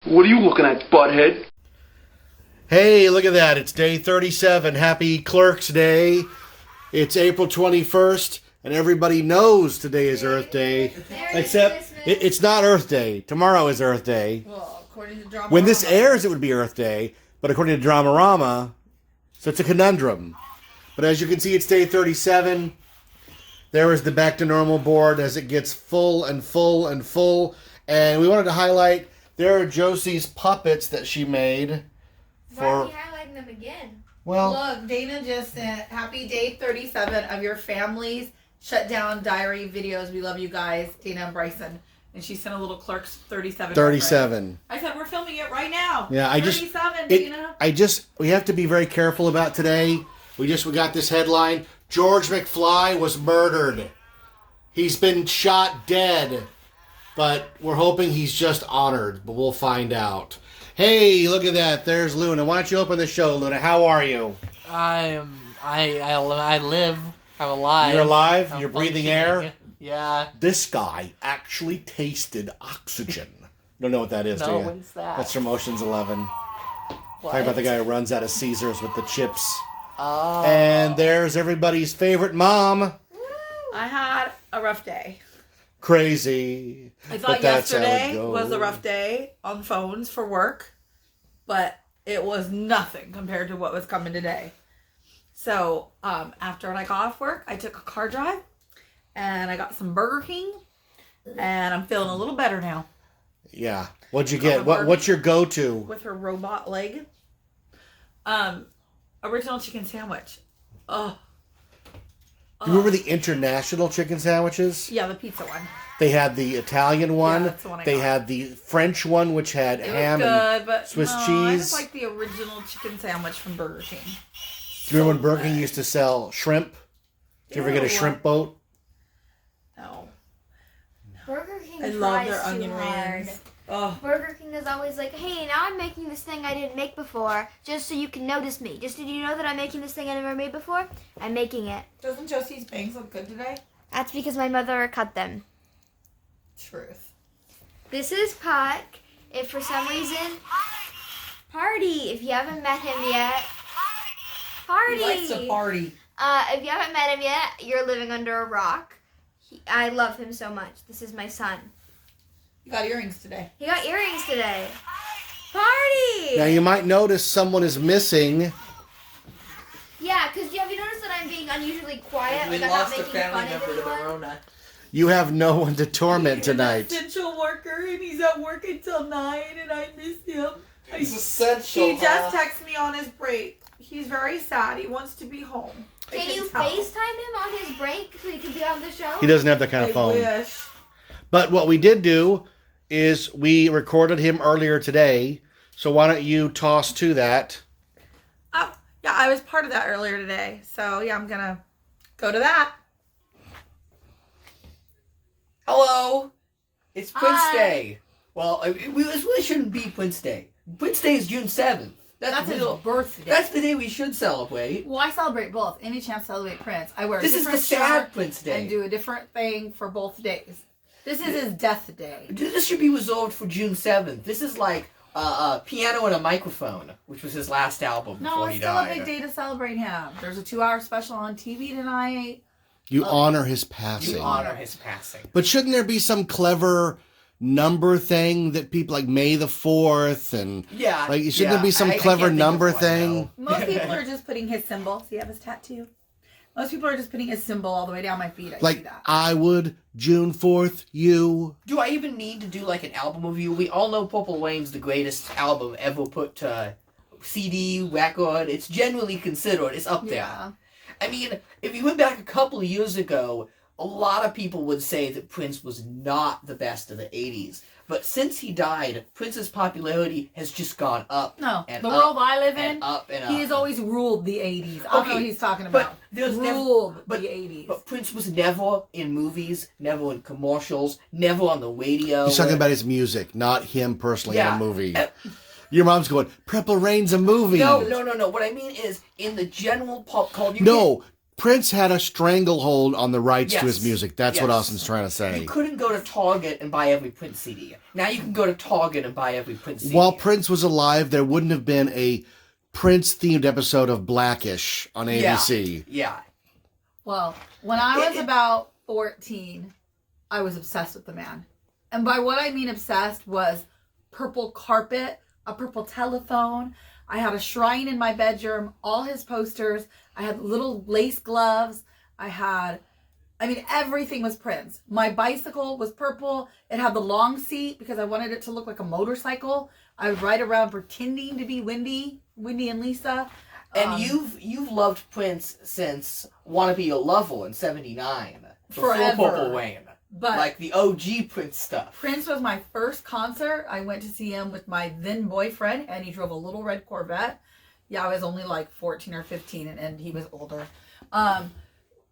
What are you looking at, butthead? Hey, look at that. It's day 37. Happy Clerks Day. It's April 21st, and everybody knows today is Earth Day. Except it's not Earth Day. Tomorrow is Earth Day. Well, according to Dramarama. When this airs, it would be Earth Day. But according to Dramarama, so it's a conundrum. But as you can see, it's day 37. There is the Back to Normal board as it gets full and full and full. And we wanted to highlight, there are Josie's puppets that she made. Why are you highlighting them again? Well, Look, Dana just sent happy day 37 of your family's shutdown diary videos. We love you guys, Dana and Bryson. And she sent a little Clerks 37. 37. I said, we're filming it right now. Yeah, 37, Dana. we have to be very careful about today. We got this headline. George McFly was murdered. He's been shot dead. But we're hoping he's just honored, but we'll find out. Hey, look at that. There's Luna. Why don't you open the show, Luna? How are you? I live. I'm alive. You're alive? I'm You're breathing functioning. air? Yeah. This guy actually tasted oxygen. Don't know what that is, do No, you? what's that? That's from Ocean's 11. What? Talking about the guy who runs out of Caesars with the chips. Oh. And there's everybody's favorite mom. I had a rough day. Crazy. I thought But that's how it yesterday goes. was a rough day on phones for work, but it was nothing compared to what was coming today. So after I got off work, I took a car drive, and I got some Burger King, and I'm feeling a little better now. Yeah. What'd you get? What's your go-to? With her robot leg. Original chicken sandwich. Oh. You remember the international chicken sandwiches? Yeah, the pizza one. They had the Italian one. Yeah, that's the one I they got. had the French one, which had It ham was good, and but Swiss no, cheese. I just like the original chicken sandwich from Burger King. Do you remember when Burger King used to sell shrimp? Did you ever get a Ew. shrimp boat? No. Burger King I tries love their too onion hard. rings. Oh. Burger King is always like, hey, now I'm making this thing I didn't make before, just so you can notice me. Just did you know that I'm making this thing I never made before? I'm making it. Doesn't Josie's bangs look good today? That's because my mother cut them. Truth. This is Puck. If for some reason... Party! If you haven't met him yet... Party! He likes to party. If you haven't met him yet, you're living under a rock. I love him so much. This is my son. You got earrings today. He got earrings today. Party! Now you might notice someone is missing. Yeah, because have you noticed that I'm being unusually quiet? We Like I'm not lost a making family fun of member to the anyone? Rona. You have no one to torment tonight. He's an essential worker, and he's at work until 9, and I miss him. He's essential. He just texted me on his break. He's very sad. He wants to be home. I Can you tell. FaceTime him on his break so he can be on the show? He doesn't have that kind I of phone. wish. But what we did do is we recorded him earlier today. So why don't you toss to that? Oh, yeah, I was part of that earlier today. So, yeah, I'm going to go to that. Hello, it's Prince Hi. Day. Well, it really shouldn't be Prince Day. Prince Day is June 7th. That's his birthday. That's the day we should celebrate. Well, I celebrate both. Any chance to celebrate Prince, I wear a This is the different sad shirt Prince Day. and do a different thing for both days. This is his death day. This should be reserved for June 7th. This is like a piano and a microphone, which was his last album No, before it's he still died. a big day to celebrate him. There's a 2-hour special on TV tonight. You honor his passing. You honor his passing. But shouldn't there be some clever number thing that people like May the 4th and Yeah. like shouldn't yeah, there be some I clever can't think of number one, thing? though. Most people are just putting his symbol. See, I have his tattoo. Most people are just putting his symbol all the way down my feet. I see Like that. I would June 4th you. Do I even need to do like an album review? We all know Purple Rain's the greatest album ever put to CD, record. It's generally considered. It's up there. Yeah. I mean, if you went back a couple of years ago, a lot of people would say that Prince was not the best of the 80s. But since he died, Prince's popularity has just gone up. No, and the up world I live in, and up and up. he has always ruled the 80s. I don't know Okay, what he's talking but about. there's Ruled but- the 80s. But Prince was never in movies, never in commercials, never on the radio. He's talking about his music, not him personally in Yeah. a movie. Your mom's going, Purple Rain's a movie. No. What I mean is, in the general pop culture. No, Prince had a stranglehold on the rights to his Yes. music. That's what Yes. Austin's trying to say. You couldn't go to Target and buy every Prince CD. Now you can go to Target and buy every Prince CD. While Prince was alive, there wouldn't have been a Prince-themed episode of Blackish on ABC. Yeah. Well, when I was about 14, I was obsessed with the man. And by what I mean obsessed was purple carpet, a purple telephone. I had a shrine in my bedroom, all his posters. I had little lace gloves. Everything was Prince. My bicycle was purple. It had the long seat because I wanted it to look like a motorcycle. I would ride around pretending to be Wendy and Lisa. And you've loved Prince since Wanna Be Your Lover in 79. Before Forever. Purple Rain. But Like the OG Prince stuff. Prince was my first concert. I went to see him with my then boyfriend, and he drove a little red Corvette. Yeah, I was only like 14 or 15, and he was older.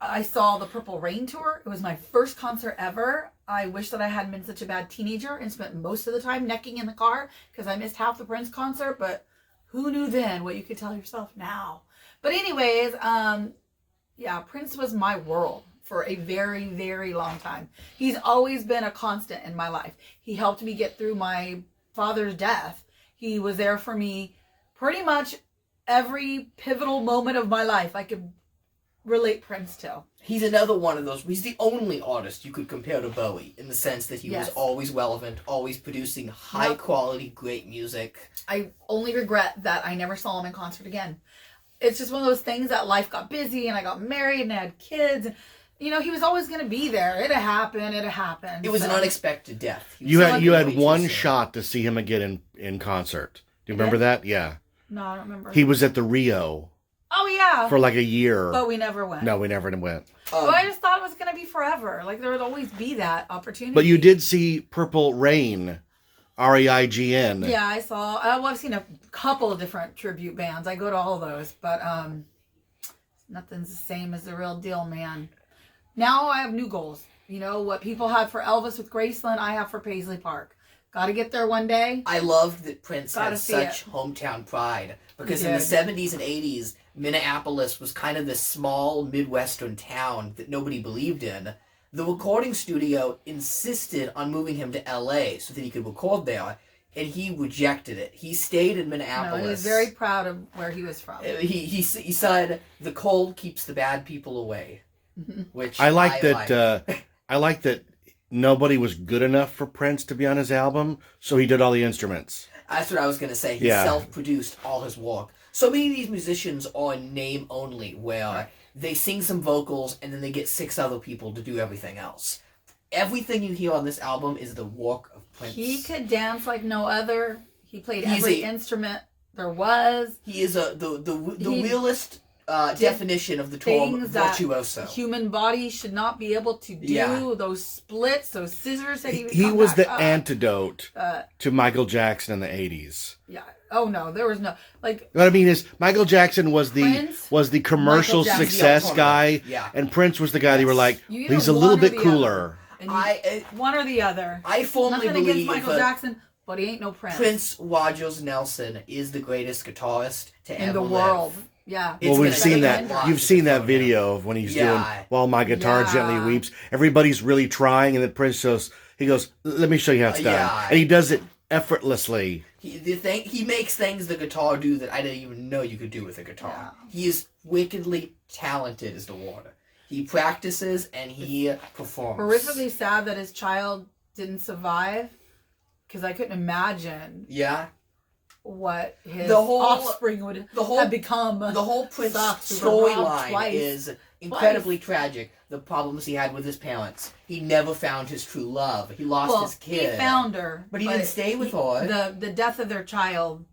I saw the Purple Rain tour. It was my first concert ever. I wish that I hadn't been such a bad teenager and spent most of the time necking in the car because I missed half the Prince concert, but who knew then what you could tell yourself now? But anyways, Prince was my world for a very, very long time. He's always been a constant in my life. He helped me get through my father's death. He was there for me pretty much every pivotal moment of my life I could relate Prince to. He's another one of those. He's the only artist you could compare to Bowie in the sense that he was Yes. always relevant, always producing high quality, great music. I only regret that I never saw him in concert again. It's just one of those things that life got busy and I got married and I had kids. You know, he was always going to be there. It'd happened. It was an unexpected death. You had way too one soon. shot to see him again in concert. Do you remember that? Yeah. No, I don't remember. He was at the Rio Oh, yeah. for like a year. But we never went. No, we never went. But I just thought it was going to be forever. Like, there would always be that opportunity. But you did see Purple Rain, REIGN. Yeah, I saw. I've seen a couple of different tribute bands. I go to all those. But nothing's the same as the real deal, man. Now I have new goals. You know, what people had for Elvis with Graceland, I have for Paisley Park. Got to get there one day. I loved that Prince Gotta had see such it. hometown pride because He in the did. 70s and 80s, Minneapolis was kind of this small Midwestern town that nobody believed in. The recording studio insisted on moving him to LA so that he could record there, and he rejected it. He stayed in Minneapolis. No, he was very proud of where he was from. He said, the cold keeps the bad people away. Which I like that. I like that nobody was good enough for Prince to be on his album, so he did all the instruments. That's what I was going to say. He self-produced all his work. So many of these musicians are name only, where they sing some vocals and then they get 6 other people to do everything else. Everything you hear on this album is the work of Prince. He could dance like no other. He played He's every instrument there was. He is the He realist definition of the term Things that virtuoso. human body should not be able to do. Yeah. Those splits, those scissors that he would He come was back the up. antidote to Michael Jackson in the 80s. Yeah. Oh no, there was no like. What I mean is, Michael Jackson was the Prince, commercial Michael Jackson. success Yeah, guy, yeah. and Prince was the guy that you were like, You either he's a one little or bit the cooler. And you, one or the other. I firmly Nothing believe against Michael Jackson, but he ain't no Prince. Prince Rogers Nelson is the greatest guitarist to in ever the live. world. Yeah. It's Well, we've gonna seen take that. a lot You've to seen that perform him. video of when he's doing Yeah. "While My Guitar Yeah. Gently Weeps." Everybody's really trying, and then Prince goes, "Let me show you how it's done," Yeah. and he does it effortlessly. He makes things the guitar do that I didn't even know you could do with a guitar. He is wickedly talented, is the word. He practices and he performs. Horrifically sad that his child didn't survive, because I couldn't imagine Yeah. what his The whole- offspring would have become. The whole Prince Sucks. We were robbed storyline twice. is incredibly tragic. The problems he had with his parents. He never found his true love. He lost his kid. He found her, But he didn't stay with her. The death of their child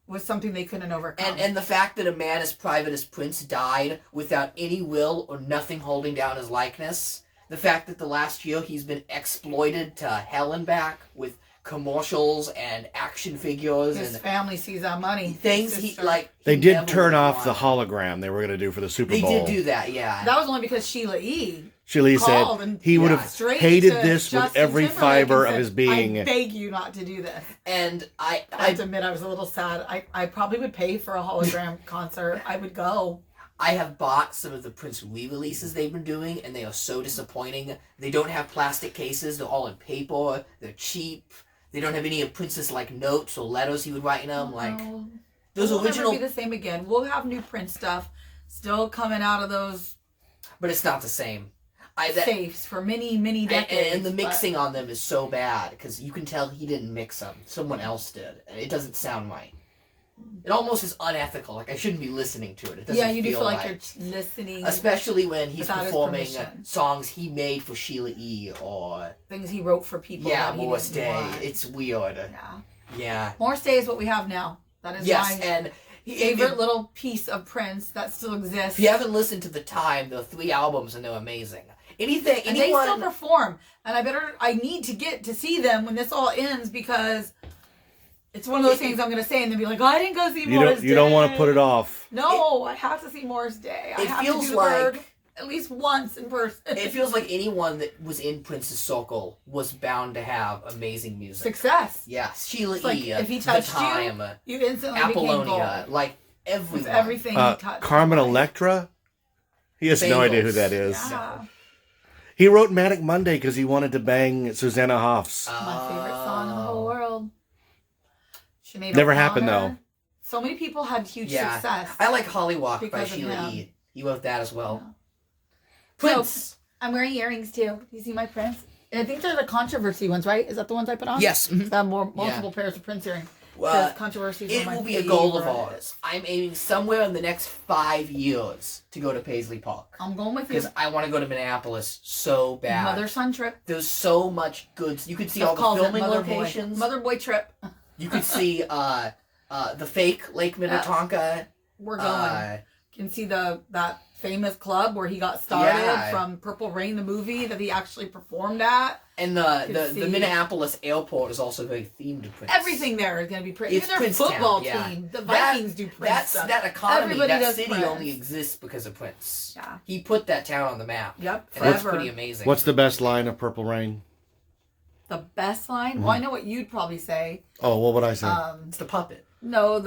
was something they couldn't overcome. And the fact that a man as private as Prince died without any will or nothing holding down his likeness. The fact that the last year he's been exploited to hell and back with commercials and action figures his and family sees that money. things His he sister. like. They he did never turn would've off the wanted. hologram they were going to do for the Super They Bowl. did do that, yeah. That was only because Sheila E. Shirley called said and he would yeah, have straight hated to this with Justin every Timberlake fiber and of said, his being. I beg you not to do this. And I have to admit, I was a little sad. I probably would pay for a hologram concert. I would go. I have bought some of the Prince re-releases they've been doing, and they are so disappointing. They don't have plastic cases. They're all in paper. They're cheap. They don't have any of Prince's, like, notes or letters he would write in them. Like, those We'll original... never be the same again. We'll have new Prince stuff still coming out of those But it's not the same. safes for many, many decades. And the mixing on them is so bad, because you can tell he didn't mix them. Someone else did. And it doesn't sound right. It almost is unethical. Like, I shouldn't be listening to it. It doesn't Yeah, you do feel right. like you're listening. Especially when he's without his performing permission. songs he made for Sheila E. or... Things he wrote for people. Yeah, that he Morris didn't Day. want. It's weird. Yeah. Yeah. Morris Day is what we have now. That is Yes, my and... favorite little piece of Prince that still exists. If you haven't listened to The Time, there are 3 albums and they're amazing. And they still Anyone... perform. And I need to get to see them when this all ends because it's one of those things I'm going to say and then be like, oh, I didn't go see Morris Day. You don't want to put it off. No, I have to see Morris Day. I It have feels to do the like- bird at least once in person. It feels like anyone that was in Prince's circle was bound to have amazing music. Success. Yes, Sheila It's like, E. if he The touched Time, you instantly became Apollonia, gold. like With everyone. everything he touched. Carmen Electra? He has no idea who that is. Yeah. He wrote Manic Monday because he wanted to bang Susanna Hoffs. My favorite song in the whole world. Sinead Never happened, O'Connor. though. So many people had huge Yeah. success. I like Hollywalk by Because of Sheila him. E. He wrote that as well. Yeah. Prince. I'm wearing earrings too. Do you see my Prince? And I think they're the controversy ones, right? Is that the ones I put on? Yes. So I have multiple pairs of Prince earrings. Well, Because controversy is it one of will my be a goal of favorite. ours. I'm aiming somewhere in the next 5 years to go to Paisley Park. I'm going with you. Because I want to go to Minneapolis so bad. Mother-son trip. There's so much good... You could see Jeff all the calls it filming mother locations. Boy. Mother boy trip. You could see the fake Lake Minnetonka. We're going. Can see that famous club where he got started Yeah. from Purple Rain, the movie that he actually performed at. And Could the see- Minneapolis airport is also very themed to Prince. Everything there is going to be Prince. It's Even their Princetown, football yeah. team, the That- Vikings do Prince stuff. That economy, Everybody that does city Prince. only exists because of Prince. Yeah. He put that town on the map. Yep, And that's forever. pretty amazing. What's the best line of Purple Rain? The best line? Well, I know what you'd probably say. Oh, what would I say? It's the puppet. No,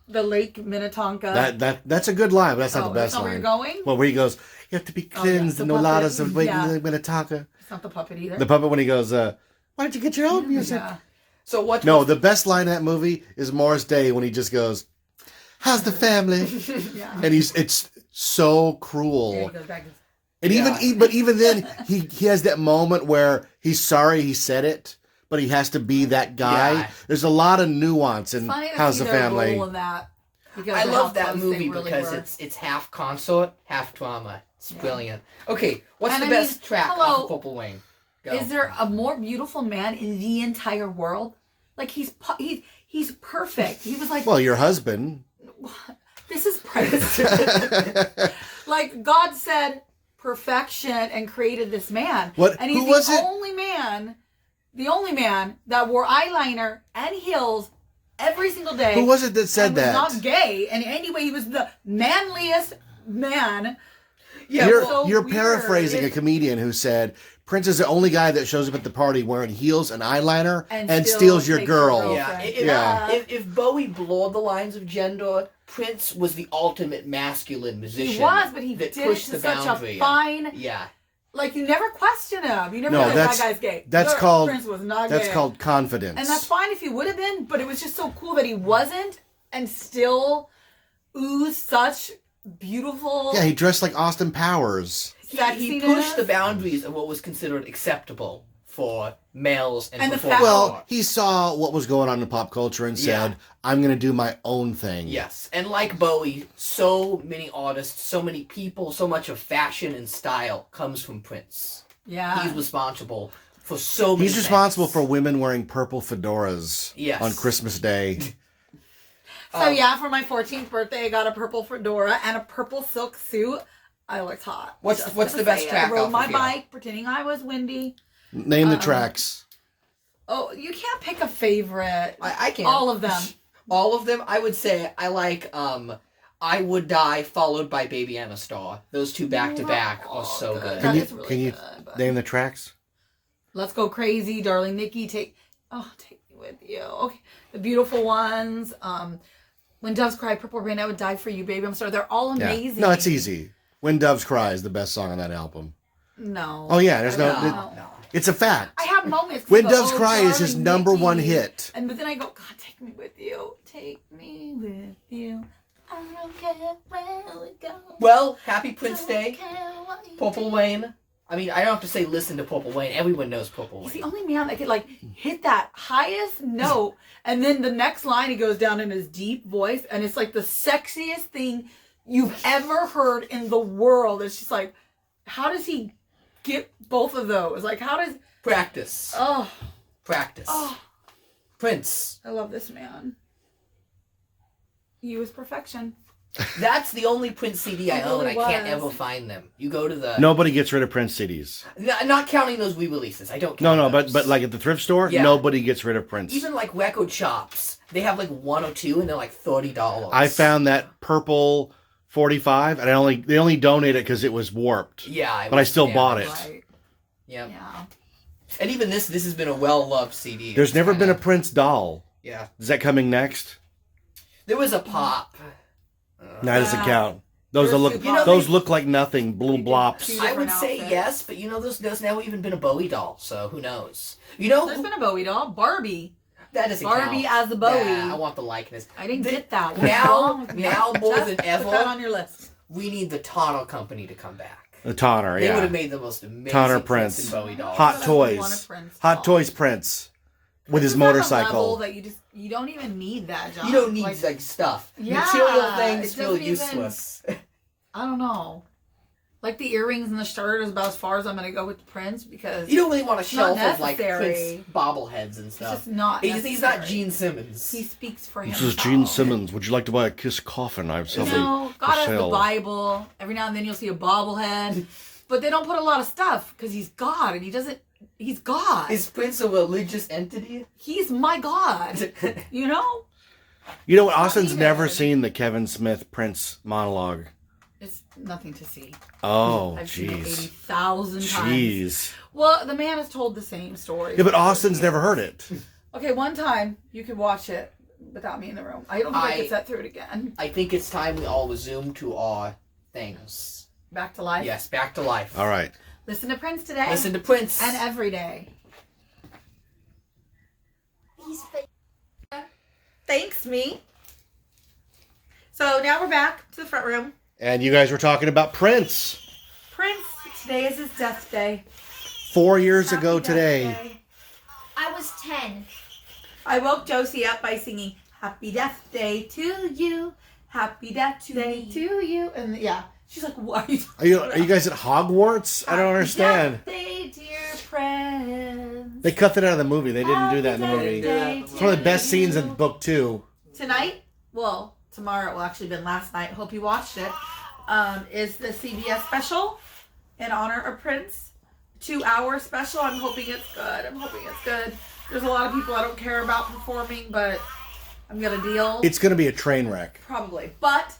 the Lake Minnetonka. That's a good line, but that's not the that's best not where line. you're going? Well, where he goes, you have to be cleansed the and no ladders puppet. of waiting Yeah. Minnetonka. It's not the puppet either. The puppet when he goes, why don't you get your own music? Yeah. So what? No, the best line in that movie is Morris Day when he just goes, "How's the family?" Yeah. And it's so cruel. Yeah, he goes back. And Yeah. but even then, he has that moment where he's sorry he said it, but he has to be that guy. Yeah. There's a lot of nuance in Funny to How's see the their Family. role in that. Because I of love how that close movie they really because were. it's half concert, half drama. It's brilliant. Okay, what's And the I mean, best track hello, off of Purple Rain? Go. Is there a more beautiful man in the entire world? Like he's perfect. He was like, Well, your husband. this is Prince. Like God said, perfection and created this man. What- And he's who was the it? only man that wore eyeliner and heels every single day. Who was it that said and was that? not gay. And anyway, he was the manliest man. Yeah, you're so you're weird. paraphrasing a comedian who said Prince is the only guy that shows up at the party wearing heels and eyeliner and still steals your takes girl. Yeah, girlfriend. if Bowie blurred the lines of gender, Prince was the ultimate masculine musician. He was, but he that did it pushed to the such boundary. a fine. Yeah, Like you never question him. You never No, know that guy's gay. that's No, called Prince was not that's gay. called confidence. And that's fine if he would have been, but it was just so cool that he wasn't, and still oozed such beautiful. Yeah, he dressed like Austin Powers. he sexiness. pushed the boundaries of what was considered acceptable for males and, And the performing fact- Well, arts. he saw what was going on in pop culture and said, Yeah. "I'm going to do my own thing." Yes, and like Bowie, so many artists, so many people, so much of fashion and style comes from Prince. Yeah. He's responsible for so many He's responsible things. for women wearing purple fedoras Yes. on Christmas Day. So yeah, for my 14th birthday, I got a purple fedora and a purple silk suit. I looked hot. What's Just the gonna best say it. track I rode off my of here? bike, pretending I was windy. Name the tracks. Oh, you can't pick a favorite. I can. All of them. All of them, I would say I like I Would Die followed by Baby I'm a Star. Those two back to back are so good. good. That Can you is really can you good, but- name the tracks? Let's Go Crazy, Darling Nikki, take me with you. Okay, the beautiful ones. When Doves Cry, Purple Rain, I Would Die for You, Baby, I'm Sorry. They're all Yeah. amazing. No, it's easy. When Doves Cry is the best song on that album. No. Oh yeah, there's no. No. It's a fact. I have moments. 'cause When I go, Doves "Oh, Cry is his darling number one Nikki." hit. But then I go, God, take me with you. Take me with you. I don't care where we go. Well, happy Prince Day, Don't care what you Purple do. Wayne. I mean, I don't have to say listen to Purple Wayne. Everyone knows Purple He's the Wayne. only man that could like hit that highest note, and then the next line he goes down in his deep voice, and it's like the sexiest thing you've ever heard in the world. It's just like, how does he get both of those? Like, how does? Practice. Practice. Oh, Prince. I love this man. He was perfection. That's the only Prince CD I It own. really I can't was. ever find them. You go to the... Nobody gets rid of Prince CDs. Not counting those re-releases. I don't No, count no, those. but like at the thrift store, Yeah. nobody gets rid of Prince. Even like record shops, they have like one or two, and they're like $30. I found that purple 45, and they only donated it because it was warped. Yeah, But I still bought it. Right. Yeah. Yeah. And even this has been a well-loved CD. There's It's never been a kinda- Prince doll. Yeah. Is that coming next? There was a pop. That doesn't Wow. count. Those There's look. two pops. Those look like nothing. Blue blops. Two I different would say outfits. yes, but you know, there's never even been a Bowie doll, so who knows? You know, There's been a Bowie doll. Barbie. that doesn't Barbie count. as a Bowie. Yeah, I want the likeness. I didn't The- get that one. Now more Just than put that ever, on your list. we need the Tonner Company to come back. The Tonner, They would yeah. have made the most amazing Tonner Prince Prince. and Bowie dolls. Hot That's what I want Toys. a Prince Hot doll. Toys Prince. With his This is on a motorcycle. level that you don't even need that, John. You don't need like stuff. Yeah, Material it things feel doesn't even- useless. I don't know. Like the earrings and the shirt is about as far as I'm gonna go with the Prince because You don't really want a It's not shelf of like necessary. Prince bobbleheads and it's stuff. just not. He's not necessary. Gene Simmons. He speaks for This himself. is Gene Simmons. Would you like to buy a Kiss coffin? I have You something know, for God has the sale. Bible. Every now and then you'll see a bobblehead, but they don't put a lot of stuff because he's God and he doesn't. He's God. Is Prince a religious entity? He's my God. You know, You know what? Austin's needed. never seen the Kevin Smith Prince monologue. it's nothing to see. Oh, I've seen it jeez. 80,000 times. Jeez. Well, the man has told the same story. Yeah, but Austin's never heard it. Okay, one time you could watch it without me in the room. I don't think I could sit through it again. I think it's time we all resume to our things. Back to life. Yes, back to life. All right. Listen to Prince today. Listen to Prince. And every day. He's Thanks, me. So now we're back to the front room. And you guys were talking about Prince. Prince, today is his death day. 4 years ago Happy death today. day. I was 10. I woke Josie up by singing Happy Death Day to you. Happy Death Day to you. And yeah, she's like, "What are you?" Are you guys at Hogwarts? I don't understand. Happy Death Day, dear Prince. They cut that out of the movie. They didn't do that in the Happy movie. Death Day It's one of the best to scenes you. in book 2. Tonight, well, tomorrow, well, actually been last night. Hope you watched it. Is the CBS special in honor of Prince. 2-hour special. I'm hoping it's good. There's a lot of people I don't care about performing, but I'm gonna deal. It's going to be a train wreck. Probably, but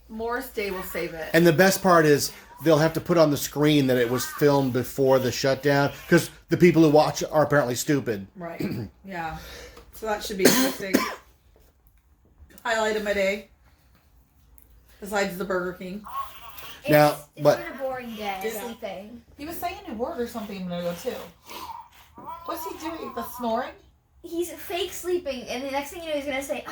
Morris Day will save it. And the best part is they'll have to put on the screen that it was filmed before the shutdown because the people who watch are apparently stupid. Right. Yeah. So that should be interesting. Highlight of my day. Besides the Burger King. Now, It's but- been a boring day sleeping. He was saying a word or something a minute ago too. What's he doing? The snoring? He's fake sleeping, and the next thing you know, he's gonna say,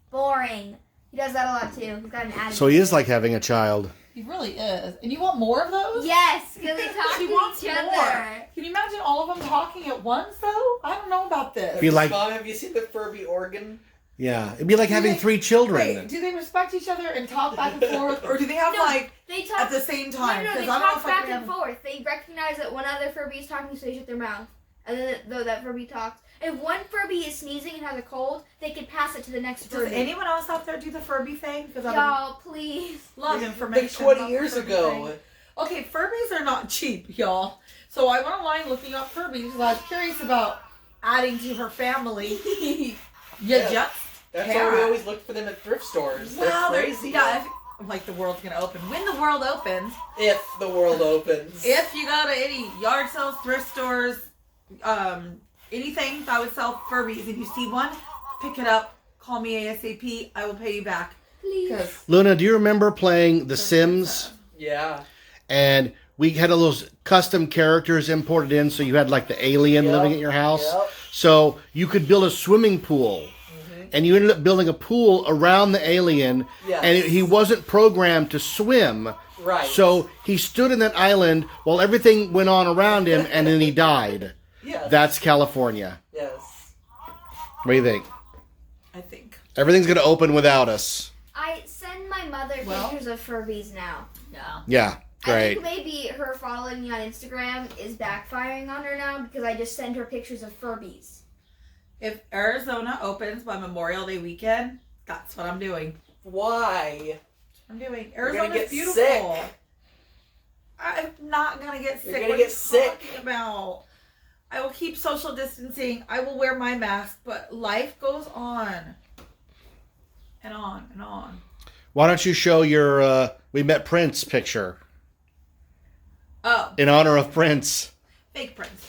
boring. He does that a lot too. He's got an attitude. So he is like having a child. He really is. And you want more of those? Yes, because they talk She to wants each more. other. Can you imagine all of them talking at once though? I don't know about this. Be like, Mom, have you seen the Furby organ? yeah, it'd be like having 3 children. Wait, do they respect each other and talk back and forth, or do they have No, like They talk at the same time? No, they 'Cause I don't know talk if I back can and forth. They recognize that one other Furby is talking, so they shut their mouth. And then though that Furby talks. If one Furby is sneezing and has a cold, they can pass it to the next Does Does anyone else out there do the Furby thing? Because I Y'all, please. would love Like information. 20 about the years Furby ago. thing. Okay, Furbies are not cheap, y'all. So I went online looking up Furbies because I was curious about adding to her family. You Yeah. just That's Yeah. why we always look for them at thrift stores. They're wow, crazy. Yeah, I'm like the world's gonna open. When the world opens, If the world opens. If you go to any yard sales, thrift stores, anything that would sell Furbies, and you see one, pick it up call me ASAP. I will pay you back. Please. 'Cause Luna, do you remember playing The Sims? Yeah. And we had all those custom characters imported in, so you had like the alien Yep. living at your house. Yep. So you could build a swimming pool. And you ended up building a pool around the alien, Yes. and he wasn't programmed to swim. Right. So he stood in that island while everything went on around him, and then he died. Yes. That's California. Yes. What do you think? I think. Everything's going to open without us. I send my mother Well. pictures of Furbies now. Yeah. Yeah, I great. think maybe her following me on Instagram is backfiring on her now because I just send her pictures of Furbies. If Arizona opens by Memorial Day weekend, that's what I'm doing. Why? I'm doing. You're gonna Arizona's get beautiful. sick. I'm not gonna get sick. You're gonna What are get you sick. talking about? I will keep social distancing. I will wear my mask, but life goes on. And on and on. Why don't you show your We Met Prince picture Oh, in honor of Prince? fake Prince.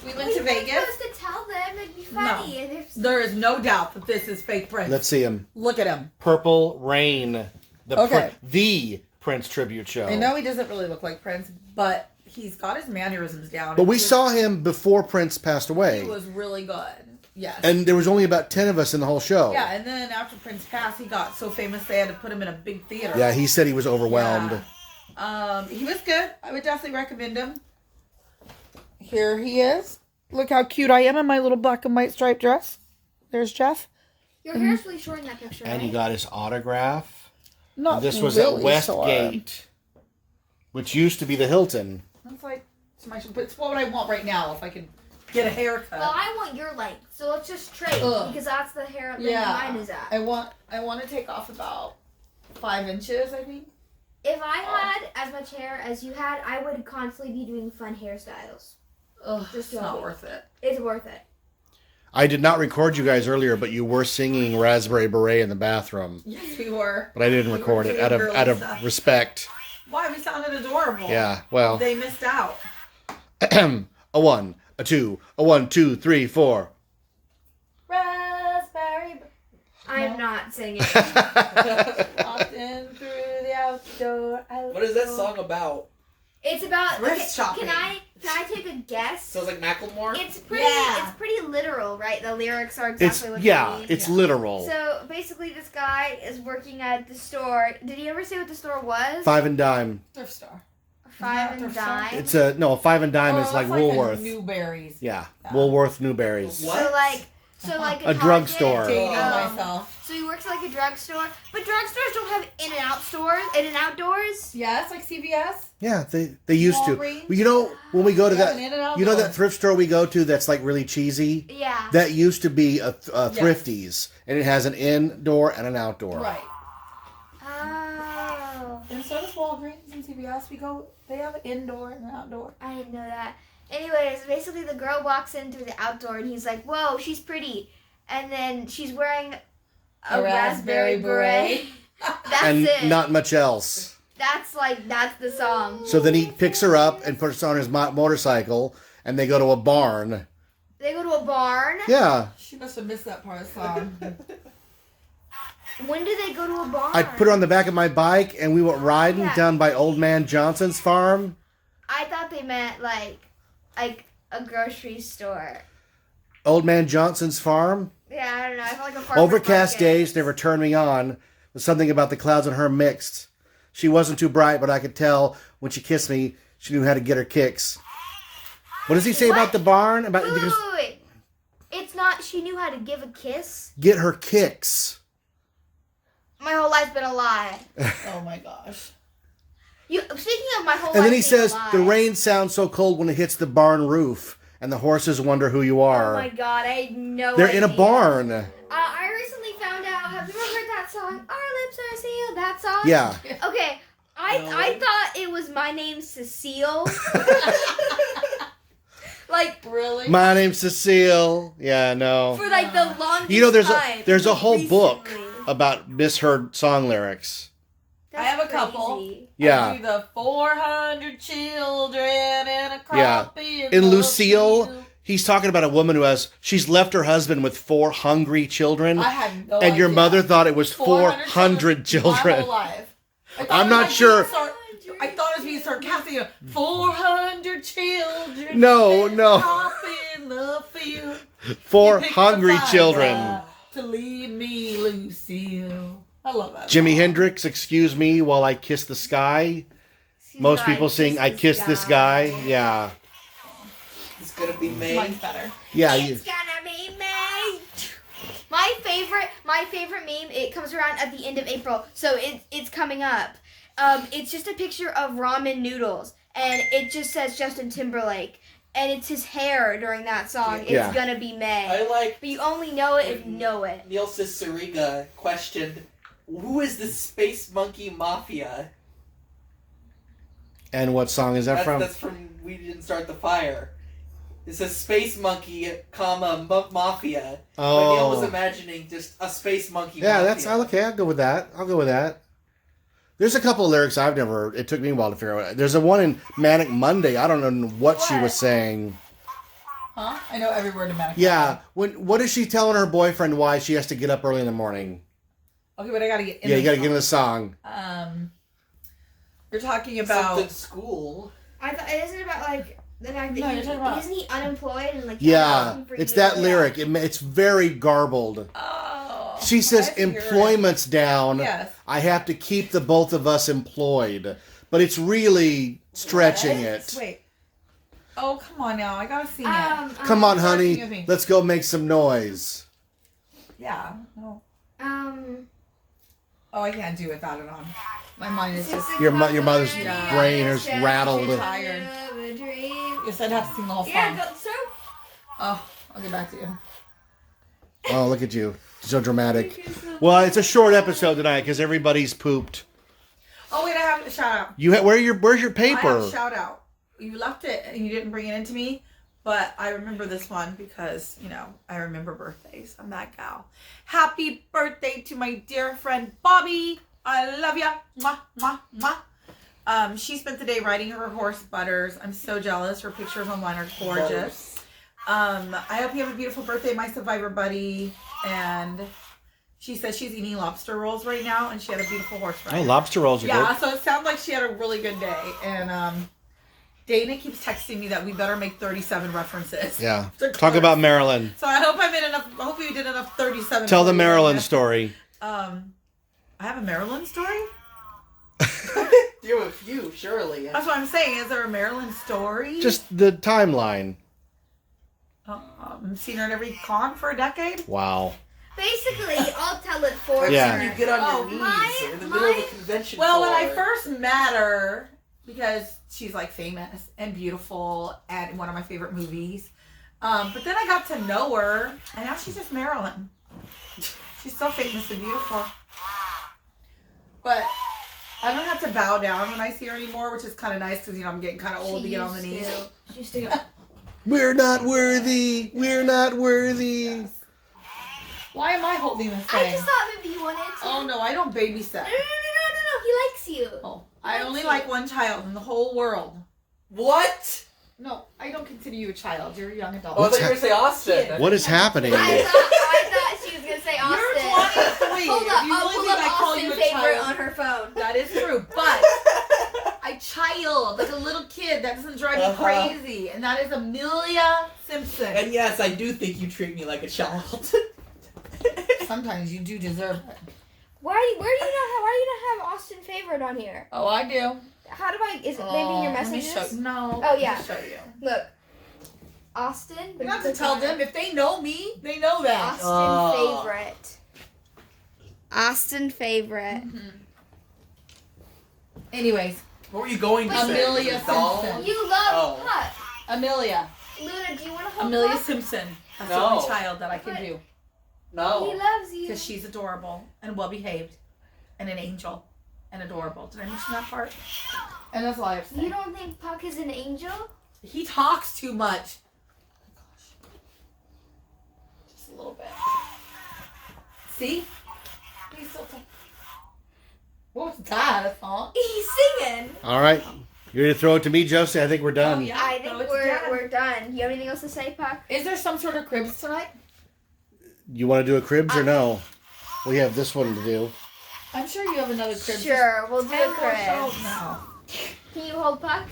We Well, went to you weren't Vegas. supposed to tell them. It'd be funny. And if- There is no doubt that this is fake Prince. Let's see him. Look at him. Purple Rain. Okay. The Prince tribute show. I know he doesn't really look like Prince, but he's got his mannerisms down. But we He was- saw him before Prince passed away. He was really good. Yes. And there was only about 10 of us in the whole show. yeah, and then after Prince passed, he got so famous they had to put him in a big theater. Yeah, he said he was overwhelmed. Yeah. He was good. I would definitely recommend him. Here he is. Look how cute I am in my little black and white striped dress. There's Jeff. Your hair's really short in that picture, And right? he got his autograph. Not And this was really at Westgate, which used to be the Hilton. That's like it's what would I want right now if I could get a haircut. Well, I want your length, so let's just trade Ugh. because that's the hair length Yeah. mine is at. I want to take off about 5 inches, I think. If I had as much hair as you had, I would constantly be doing fun hairstyles. Ugh, Just it's not don't. worth it. It's worth it. I did not record you guys earlier, but you were singing Raspberry Beret in the bathroom. Yes, we were. But I didn't We were record it doing out girly of stuff. respect. Why? We sounded adorable. Yeah, well. They missed out. A 1, a 2, a 1, 2, 3, 4. Raspberry. I'm not singing. Walked in through the outdoor. What is that song about? It's about. Thrift shopping. Can I take a guess? So it's like Macklemore? It's pretty. Yeah. It's pretty literal, right? The lyrics are exactly what Yeah, they mean. it's literal. So basically, this guy is working at the store. Did he ever say what the store was? 5 and dime. Thrift store. Five Thrift and store? dime. It's a 5 and dime is Oh, like that's Woolworth. A Newberries. Yeah, Yeah. Woolworth Newberries. What? So like A drugstore. Dating Um, myself. So he works like a drugstore, but drugstores don't have in and out stores, in and outdoors. Yeah, it's like CVS. Yeah, they used to. Walgreens. Well, you know, when we go to Yeah, that, an in-and-out you know door. that thrift store we go to that's like really cheesy? Yeah. That used to be a Thrifties, and it has an indoor and an outdoor. Right. Oh, And so does Walgreens and CVS. They have an indoor and an outdoor. I didn't know that. Anyways, basically the girl walks in through the outdoor, and he's like, "Whoa, she's pretty," and then she's wearing a raspberry beret. That's And it. not much else. That's the song. So then he picks her up and puts her on his motorcycle, and they go to a barn. They go to a barn. Yeah, She must have missed that part of the song. When do they go to a barn? I put her on the back of my bike, and we went riding Yeah. down by Old Man Johnson's farm. I thought they meant like a grocery store. Old Man Johnson's farm. Yeah, I don't know. I felt like a farmer's Overcast market. days never turned me on. But something about the clouds on her mixed. She wasn't too bright, but I could tell when she kissed me, she knew how to get her kicks. What does he say about the barn? About Wait, because wait, wait. It's not. She knew how to give a kiss. get her kicks. My whole life's been a lie. Oh my gosh. Speaking of my whole life And then he being says, a lie, the rain sounds so cold when it hits the barn roof, and the horses wonder who you Oh are. my god, I had no They're idea. in a barn. I recently found out. Have you ever heard that song? Our lips are sealed. That song. Yeah. Okay. I thought it was My Name's Cecile. Like Really? My name's Cecile. Yeah, no. for like the longest You know, time. there's a whole book Recently. about misheard song lyrics. That's I have a couple. crazy. Yeah. I do the 400 children and a Yeah. crappie. In Lucille, He's talking about a woman she's left her husband with 4 hungry children. I had no and your idea. mother thought it was 400 My children. whole life. I thought I'm it was not like sure. I thought it was being sarcastic. 400 children. No, no. Up in the field. 4 Pick hungry the children. fire to leave me, Lucille. I love that. Jimi song. Hendrix, excuse me while I kiss the sky. Most people sing I kiss this guy. Yeah. It's gonna be May. Mine's better. Yeah. It's gonna be me. My favorite meme. It comes around at the end of April, so it's coming up. It's just a picture of ramen noodles, and it just says Justin Timberlake, and it's his hair during that song. It's Yeah. gonna be May. I like But you only know it if you know it. Neil Ciceriga questioned, "Who is the Space Monkey Mafia?" And what song is that from? That's from We Didn't Start the Fire. It says Space Monkey, comma Mafia. But Neil was imagining just a Space Monkey. Yeah, Mafia. that's okay. I'll go with that. There's a couple of lyrics it took me a while to figure out. There's a one in Manic Monday. I don't know what she was saying. Huh? I know every word of Manic Yeah. What is she telling her boyfriend why she has to get up early in the morning? Okay, but I gotta get in Yeah, you the got to get in the song. You're talking about... Something school. I thought it isn't about like the fact that No, you're talking about... isn't he unemployed and like Yeah, looking for it's you? that Yeah. lyric. It's very garbled. Oh. She says I figured. employment's down. Yes. I have to keep the both of us employed. But it's really stretching it. Wait. Oh, come on now. I gotta sing it. Come on, Excuse honey. me. Let's go make some noise. Yeah. No. Oh, I can't do without it on. My mind is just. Your mother's Yeah. brain is rattled. I'm tired. Yes, I'd have to sing the whole song. Yeah, go, so Oh, I'll get back to you. Oh, look at you. So dramatic. Well, it's a short episode tonight because everybody's pooped. Oh wait, I have a shout out. Where's your I have paper? a shout out. You left it and you didn't bring it into me, but I remember this one because, you know, I remember birthdays. I'm that gal. Happy birthday to my dear friend Bobby. I love ya. Mwah, mwah, mwah. She spent the day riding her horse Butters. I'm so jealous. Her pictures online are gorgeous. I hope you have a beautiful birthday, my survivor buddy. And she says she's eating lobster rolls right now, and she had a beautiful horse ride. Oh, lobster rolls are Yeah, good. so it sounds like she had a really good day. And Dana keeps texting me that we better make 37 references. Yeah. To Talk Clerks. about Maryland. So I hope I made enough. I hope you did enough 37. Tell the for you. Maryland story. I have a Maryland story. You have a few, surely. That's what I'm saying. Is there a Maryland story? Just the timeline. Seen her at every con for a decade. Wow. basically, I'll tell it for Yeah. her. You get on Oh, your knees my- in the middle of a my- convention Well, when I floor. first met her, because she's like famous and beautiful and one of my favorite movies. But then I got to know her, and now she's just Marilyn. She's so famous and beautiful. But I don't have to bow down when I see her anymore, which is kind of nice because, you know, I'm getting kind of old to get on the knees. She used to go. We're not worthy. We're not worthy. Yes. Why am I holding this I thing? just thought maybe you wanted to. Oh, no, I don't babysit. No. He likes you. Oh, I only like one child in the whole world. What? No, I don't consider you a child. You're a young adult. Oh, I thought you were going to say Austin. Kid. What is happening? I thought she was gonna say Austin. You're 23. Hold up, If you I'll really pull think up I call you Austin a favorite child- on her phone. That is true, but a child, like a little kid, that doesn't drive me crazy, and that is Amelia Simpson. And yes, I do think you treat me like a child. Sometimes you do deserve it. Why do you not have Austin favorite on here? Oh, I do. How do I? Is it maybe in your Let me messages? show. No. Oh, yeah. Let me show you. Look, Austin. You don't have to tell them. If they know me, they know that. Austin favorite. Austin favorite. Anyways, What were you going to say? Amelia Was it a doll? Simpson. You love Oh. what? Amelia. Luna, do you want to hold Amelia Puck? Simpson. That's the No. only child that I can But- do. He No. loves you. Because she's adorable and well behaved and an angel and adorable. Did I mention that part? And that's all I have to say. You don't think Puck is an angel? He talks too much. Oh, gosh. Just a little bit. See? He's so tough. What was that? A song? He's singing. All right. You're going to throw it to me, Josie? I think we're done. Oh, yeah. I think No, it's we're done. done. done. You have anything else to say, Puck? Is there some sort of cribs tonight? You want to do a cribs or no? We have this one to do. I'm sure you have another crib. Sure, we'll do a 10 more crib. shelves now. Can you hold Puck?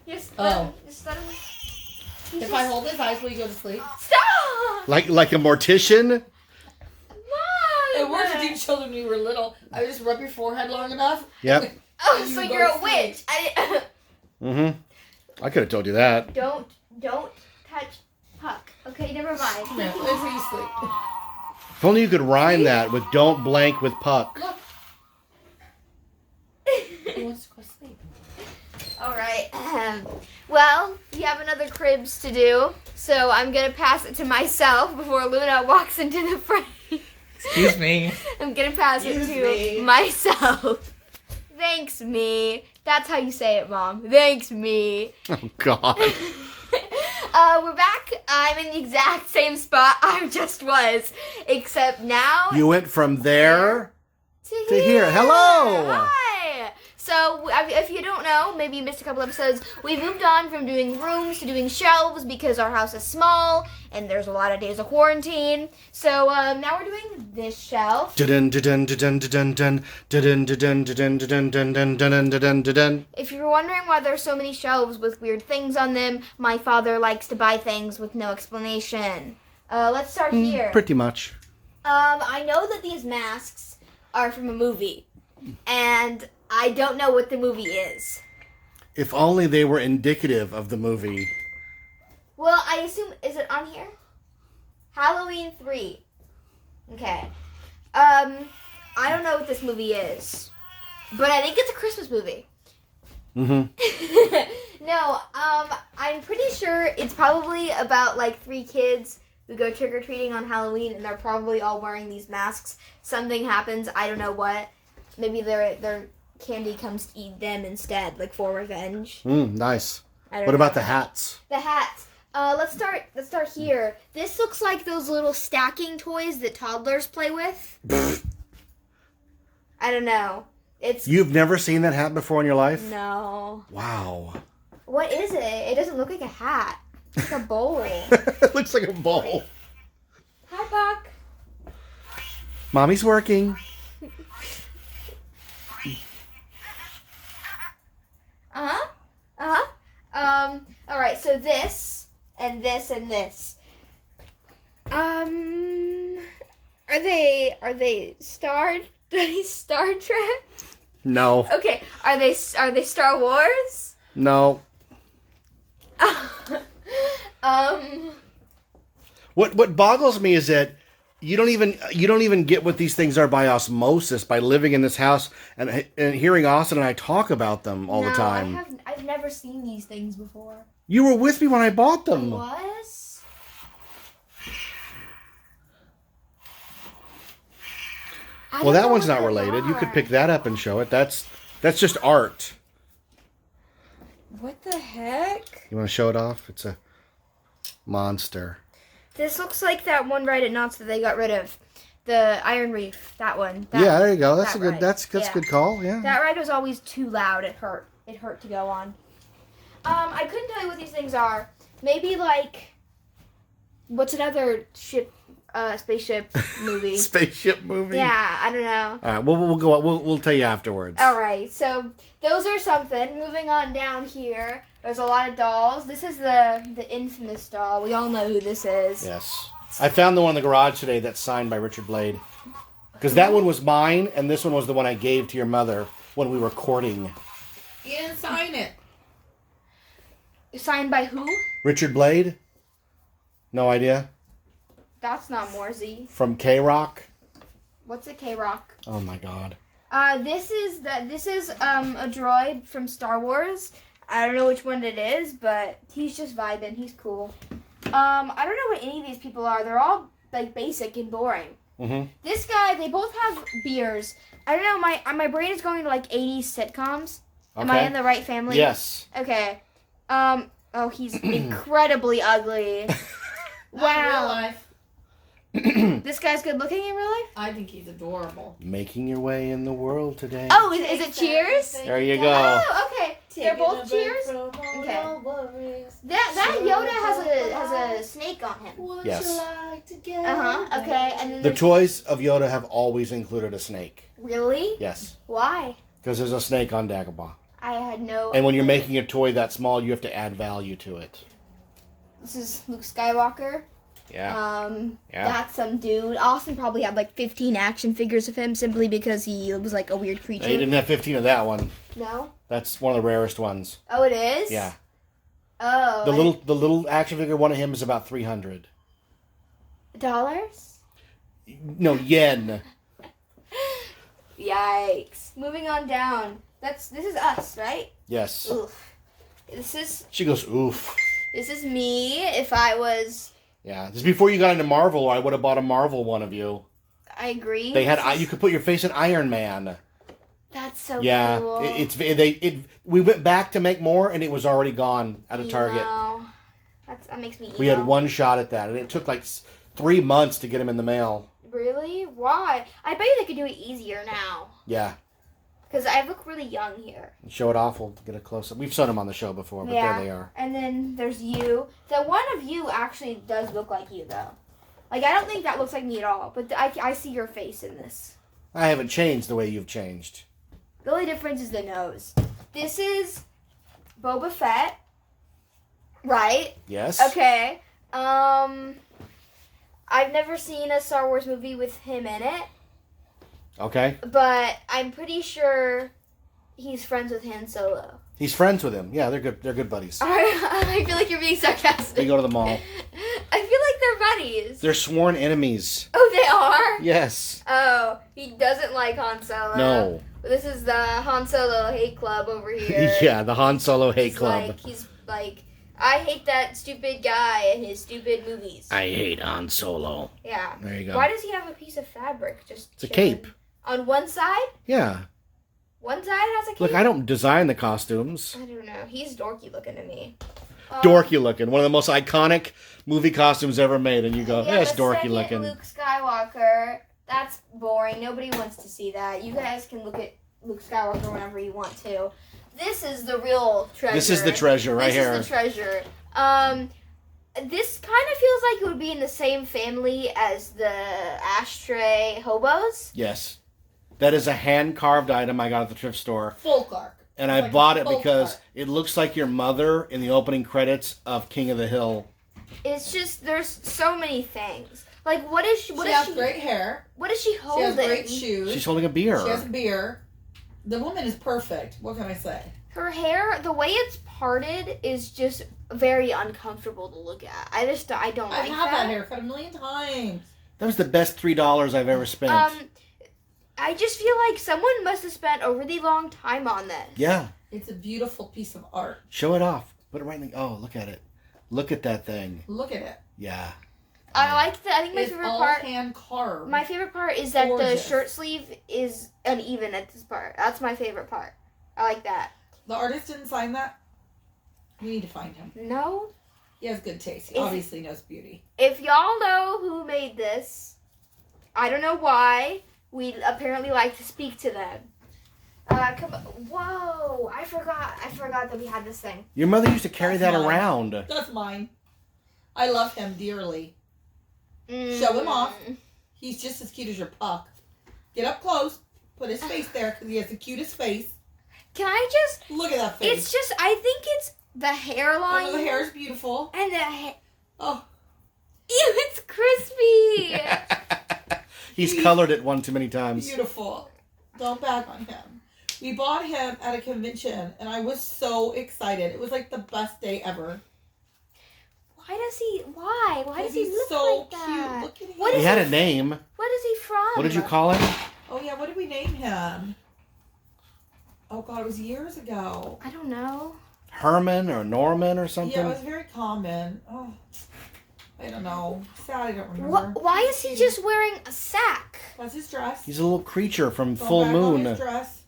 Just just let him. If I hold his eyes, will you go to sleep? Stop! Like a mortician? Mom! It worked with you children when you were little. I would just rub your forehead long enough. Yep. Oh, You so go you're to a witch. Mm-hmm. I could have told you that. Don't touch Puck. Okay, never mind. No, wait till you sleep. If only you could rhyme that with "don't blank with puck." Look. He wants to go to sleep. All right. Well, we have another cribs to do, so I'm gonna pass it to myself before Luna walks into the frame. Excuse me. I'm gonna pass it Excuse to me. myself. Thanks, me. That's how you say it, Mom. Thanks, me. Oh God. We're back. I'm in the exact same spot I just was, except now You went from there. to here. Hello. Hi. So, if you don't know, maybe you missed a couple episodes, we moved on from doing rooms to doing shelves because our house is small and there's a lot of days of quarantine. So, now we're doing this shelf. Dun dun dun dun dun dun dun dun dun dun dun dun dun dun dun dun. If you're wondering why there's so many shelves with weird things on them, my father likes to buy things with no explanation. Let's start here. Pretty much. I know that these masks are from a movie, and I don't know what the movie is. If only they were indicative of the movie. Well, I assume, is it on here? Halloween 3. Okay. I don't know what this movie is, but I think it's a Christmas movie. Mm-hmm. No, I'm pretty sure it's probably about like 3 kids who go trick-or-treating on Halloween, and they're probably all wearing these masks. Something happens, I don't know what. Maybe their candy comes to eat them instead, like for revenge. Nice. I don't What know. about the hats? The hats. Let's start here. This looks like those little stacking toys that toddlers play with. I don't know. It's You've never seen that hat before in your life? no. Wow. What is it? It doesn't look like a hat. It's like a bowl. It looks like a bowl. Hi, Puck. Mommy's working. All right. So this and this and this. Are they Star Trek? No. Okay. Are they Star Wars? No. What boggles me is that you don't even get what these things are by osmosis, by living in this house and hearing Austin and I talk about them all the time. I've never seen these things before. You were with me when I bought them. Was? I Well, don't that know one's what not they related. You could are. pick that up and show it. That's just art. What the heck? You want to show it off? It's a monster. This looks like that one ride at Knott's that they got rid of. The Iron Reef. That one. Yeah, there you go. That's that a good. ride. That's Yeah. a good call. Yeah. That ride was always too loud. It hurt. It hurt to go on. I couldn't tell you what these things are. Maybe like, what's another spaceship movie? Spaceship movie. Yeah, I don't know. All right. We'll go. We'll tell you afterwards. All right, so those are something. Moving on down here, there's a lot of dolls. This is the infamous doll. We all know who this is. Yes. I found the one in the garage today that's signed by Richard Blade. Because that one was mine, and this one was the one I gave to your mother when we were courting. You didn't sign it. Signed by who? Richard Blade? No idea. That's not Morsey. From K-Rock? What's a K-Rock? Oh my god. This is a droid from Star Wars. I don't know which one it is, but he's just vibing. He's cool. I don't know what any of these people are. They're all like basic and boring. Mm-hmm. This guy, they both have beards. I don't know. My brain is going to like 80s sitcoms. Am I in the right family? Yes. Okay. Oh, he's incredibly ugly. Not in real Wow. life. This guy's good looking in real life? I think he's adorable. Making your way in the world today. Oh, is it Cheers? There you go. Oh, okay. They're both Cheers? Okay. That Yoda has a snake on him. Yes. Uh-huh. Okay. And then The there's- toys of Yoda have always included a snake. Really? Yes. Why? Because there's a snake on Dagobah. I had no. And when you're making a toy that small, you have to add value to it. This is Luke Skywalker. Yeah. Yeah. That's some dude. Austin probably had like 15 action figures of him simply because he was like a weird creature. He didn't have 15 of that one. No? That's one of the rarest ones. Oh, it is? Yeah. Oh. The little action figure one of him is about 300. Dollars? No, yen. Yikes. Moving on down. This is us, right? Yes. Oof. This She goes, oof. is me if I was. Yeah. This is before you got into Marvel, or I would have bought a Marvel one of you. I agree. They had you could put your face in Iron Man. That's so Yeah. cool. We went back to make more, and it was already gone at a Target. No. That makes me. We had one shot at that, and it took like 3 months to get them in the mail. Really? Why? I bet you they could do it easier now. Yeah. Because I look really young here. Show it off. We'll get a close up. We've shown them on the show before, but Yeah. there they are. And then there's you. The one of you actually does look like you, though. Like, I don't think that looks like me at all. But I see your face in this. I haven't changed the way you've changed. The only difference is the nose. This is Boba Fett. Right? Yes. Okay. I've never seen a Star Wars movie with him in it. Okay. But I'm pretty sure he's friends with Han Solo. He's friends with him. Yeah, they're good. They're good buddies. I feel like you're being sarcastic. They go to the mall. I feel like they're buddies. They're sworn enemies. Oh, they are? Yes. Oh, he doesn't like Han Solo. No. This is the Han Solo hate club over here. Yeah, the Han Solo hate He's club. He's like, I hate that stupid guy and his stupid movies. I hate Han Solo. Yeah. There you go. Why does he have a piece of fabric? It's a cape. On one side? Yeah. One side has a cape? Look, I don't design the costumes. I don't know. He's dorky looking to me. Dorky looking. One of the most iconic movie costumes ever made. And you go, Yeah, it's the dorky second looking. Luke Skywalker. That's boring. Nobody wants to see that. You guys can look at Luke Skywalker whenever you want to. This is the real treasure. This is the treasure right here. This is the treasure. This kind of feels like it would be in the same family as the ashtray hobos. Yes. That is a hand-carved item I got at the thrift store. Folk arc. And I Like bought it folk because art. it looks like your mother in the opening credits of King of the Hill. It's just there's so many things. Like what is she? She has great hair. What is she She holding? has great shoes. She's holding a beer. She has a beer. The woman is perfect. What can I say? Her hair, the way it's parted, is just very uncomfortable to look at. I don't I've like had that haircut a million times. That was the best $3 I've ever spent. I just feel like someone must have spent a really long time on this. Yeah. It's a beautiful piece of art. Show it off. Put it right in the... Oh, look at it. Look at that thing. Look at it. Yeah. I think my It's favorite all part. hand carved. My favorite part is that Gorgeous. the shirt sleeve is uneven at this part. That's my favorite part. I like that. The artist didn't sign that. We need to find him. No? He has good taste. He Is- obviously knows beauty. If y'all know who made this, I don't know why, we'd apparently like to speak to them. Come on. Whoa, I forgot that we had this thing. Your mother used to carry That's that mine. around. That's mine. I love him dearly. Show him off. He's just as cute as your puck. Get up close. Put his face there because he has the cutest face. Can I just, Look at that face. it's just, I think it's the hairline. Oh, the hair is beautiful. And the hair. Oh, Ew, it's crispy. He's colored it one too many times. beautiful. Don't bag on him. We bought him at a convention, and I was so excited. It was like the best day ever. Why does he He's look so like that? cute. Look at him. What He is had he- a name. What is he from? What did you call him? Oh, yeah, what did we name him? Oh, God, it was years ago. I don't know. Herman or Norman or something? Yeah, it was very common. Oh, I don't know. Sad I don't remember. Why is he just wearing a sack? That's his dress. He's a little creature from Don't Full bag on Moon. his dress.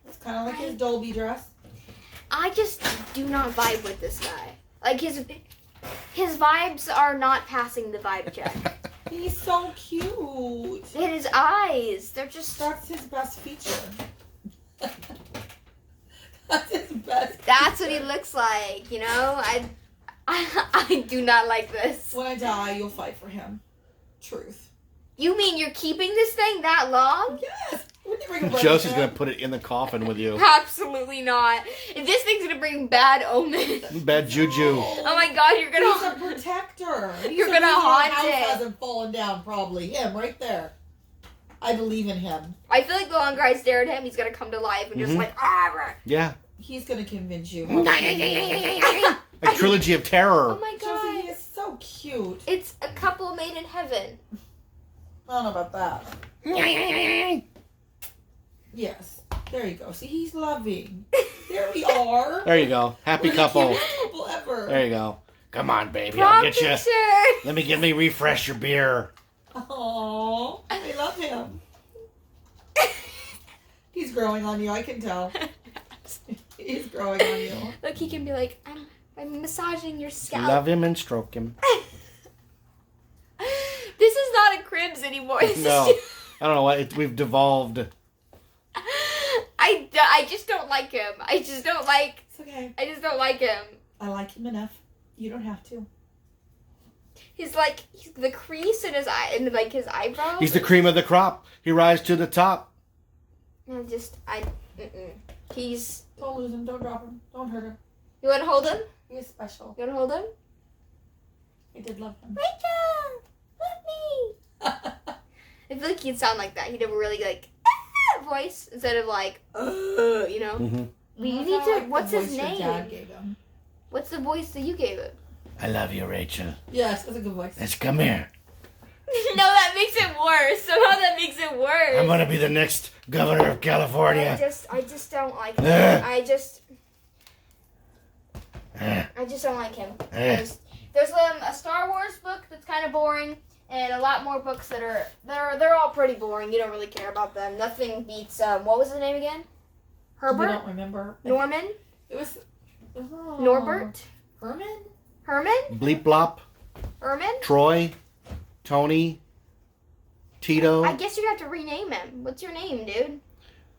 It's kind of like his Dolby dress. I just do not vibe with this guy. Like his vibes are not passing the vibe check. He's so cute. And his eyes, they're just... That's his best feature. That's his best That's what feature. he looks like, you know? I do not like this. When I die, you'll fight for him. Truth. You mean you're keeping this thing that long? Yes. Wouldn't you bring a Josie's going to put it in the coffin with you. Absolutely not. If this thing's gonna bring bad omens. Bad juju. Oh my god, you're He's a gonna... protector. You're So gonna your haunt house it. hasn't fallen down, probably. Him, right there. I believe in him. I feel like the longer I stare at him, he's gonna come to life and just Mhm. like... Ah, Yeah. He's gonna convince you. A trilogy of terror. oh my Josie, he god. is so cute. It's a couple made in heaven. I don't know about that. Yes. There you go. See, he's loving. There we are. There you go. Happy We're the couple. cutest couple ever. There you go. Come on, baby. I'll Prom get you. picture. Let me refresh your beer. Aww. I love him. He's growing on you, I can tell. He's growing on you. Look, he can be like, I'm massaging your scalp. Love him and stroke him. This is not a Cribs anymore. This No. is I don't know what. We've devolved. I just don't like him. I just don't like him. I like him enough. You don't have to. He's the crease in his eye and like his eyebrows. He's the cream of the crop. He rises to the top. He's... Don't lose him. Don't drop him. Don't hurt him. You want to hold him? He is special. You want to hold him? I did love him. Rachel, love me. I feel like he'd sound like that. He'd have a really voice instead of you know. Mm-hmm. We I need kinda to- like the what's his voice your name? Dad gave him. What's the voice that you gave him? I love you, Rachel. Yes, that's a good voice. Let's come here. No, that makes it worse. Somehow that makes it worse. I'm gonna be the next governor of California. I just don't like him. Ugh. I just don't like him. There's a Star Wars book that's kind of boring, and a lot more books that are they're all pretty boring. You don't really care about them. Nothing beats what was his name again? I Herbert? don't remember. Norman? It was Norbert? Herman? Herman? Bleep blop. Herman? Troy. Tony. Tito. I guess you have to rename him. What's your name, dude?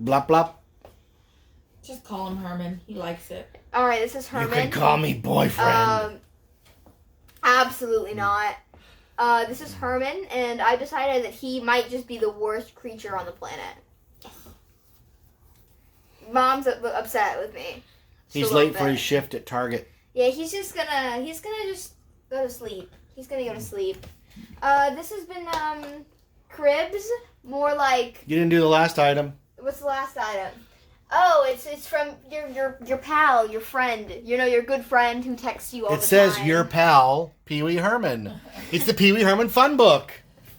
Blop blop. Just call him Herman. He likes it. All right, this is You Herman. can call me boyfriend. Absolutely not. This is Herman, and I decided that he might just be the worst creature on the planet. Mom's upset with me. He's Just a little late for bit. his shift at Target. Yeah, he's gonna just go to sleep. He's gonna go to sleep. This has been Cribs. More like, You didn't do the last item. what's the last item? Oh, it's from your pal, your friend. You know, your good friend who texts you all the It time. says your pal, Pee Wee Herman. It's the Pee Wee Herman Fun Book.